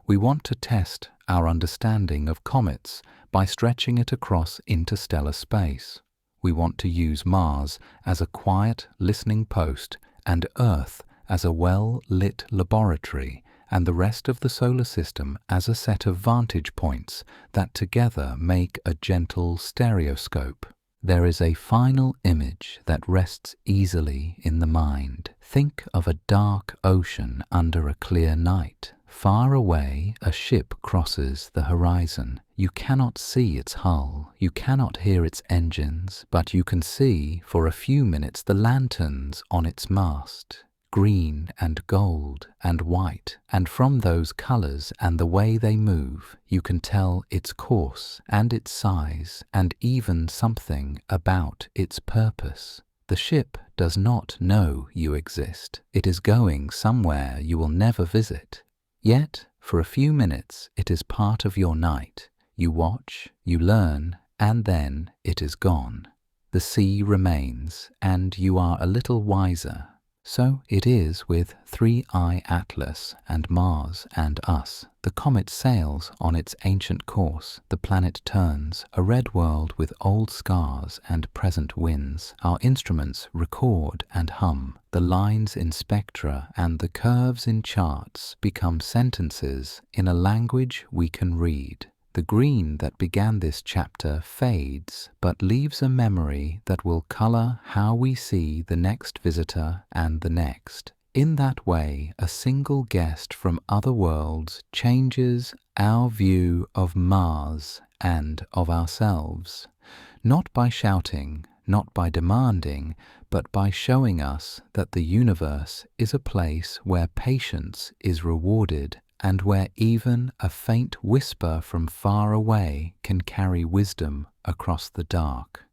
We want to test our understanding of comets by stretching it across interstellar space. We want to use Mars as a quiet listening post and Earth as a well-lit laboratory and the rest of the solar system as a set of vantage points that together make a gentle stereoscope. There is a final image that rests easily in the mind. Think of a dark ocean under a clear night. Far away, a ship crosses the horizon. You cannot see its hull, you cannot hear its engines, but you can see for a few minutes the lanterns on its mast. Green and gold and white, and from those colors and the way they move, you can tell its course and its size and even something about its purpose. The ship does not know you exist. It is going somewhere you will never visit. Yet, for a few minutes, it is part of your night. You watch, you learn, and then it is gone. The sea remains, and you are a little wiser. So it is with 3I Atlas and Mars and us. The comet sails on its ancient course. The planet turns, a red world with old scars and present winds. Our instruments record and hum. The lines in spectra and the curves in charts become sentences in a language we can read. The green that began this chapter fades, but leaves a memory that will color how we see the next visitor and the next. In that way, a single guest from other worlds changes our view of Mars and of ourselves, not by shouting, not by demanding, but by showing us that the universe is a place where patience is rewarded and where even a faint whisper from far away can carry wisdom across the dark.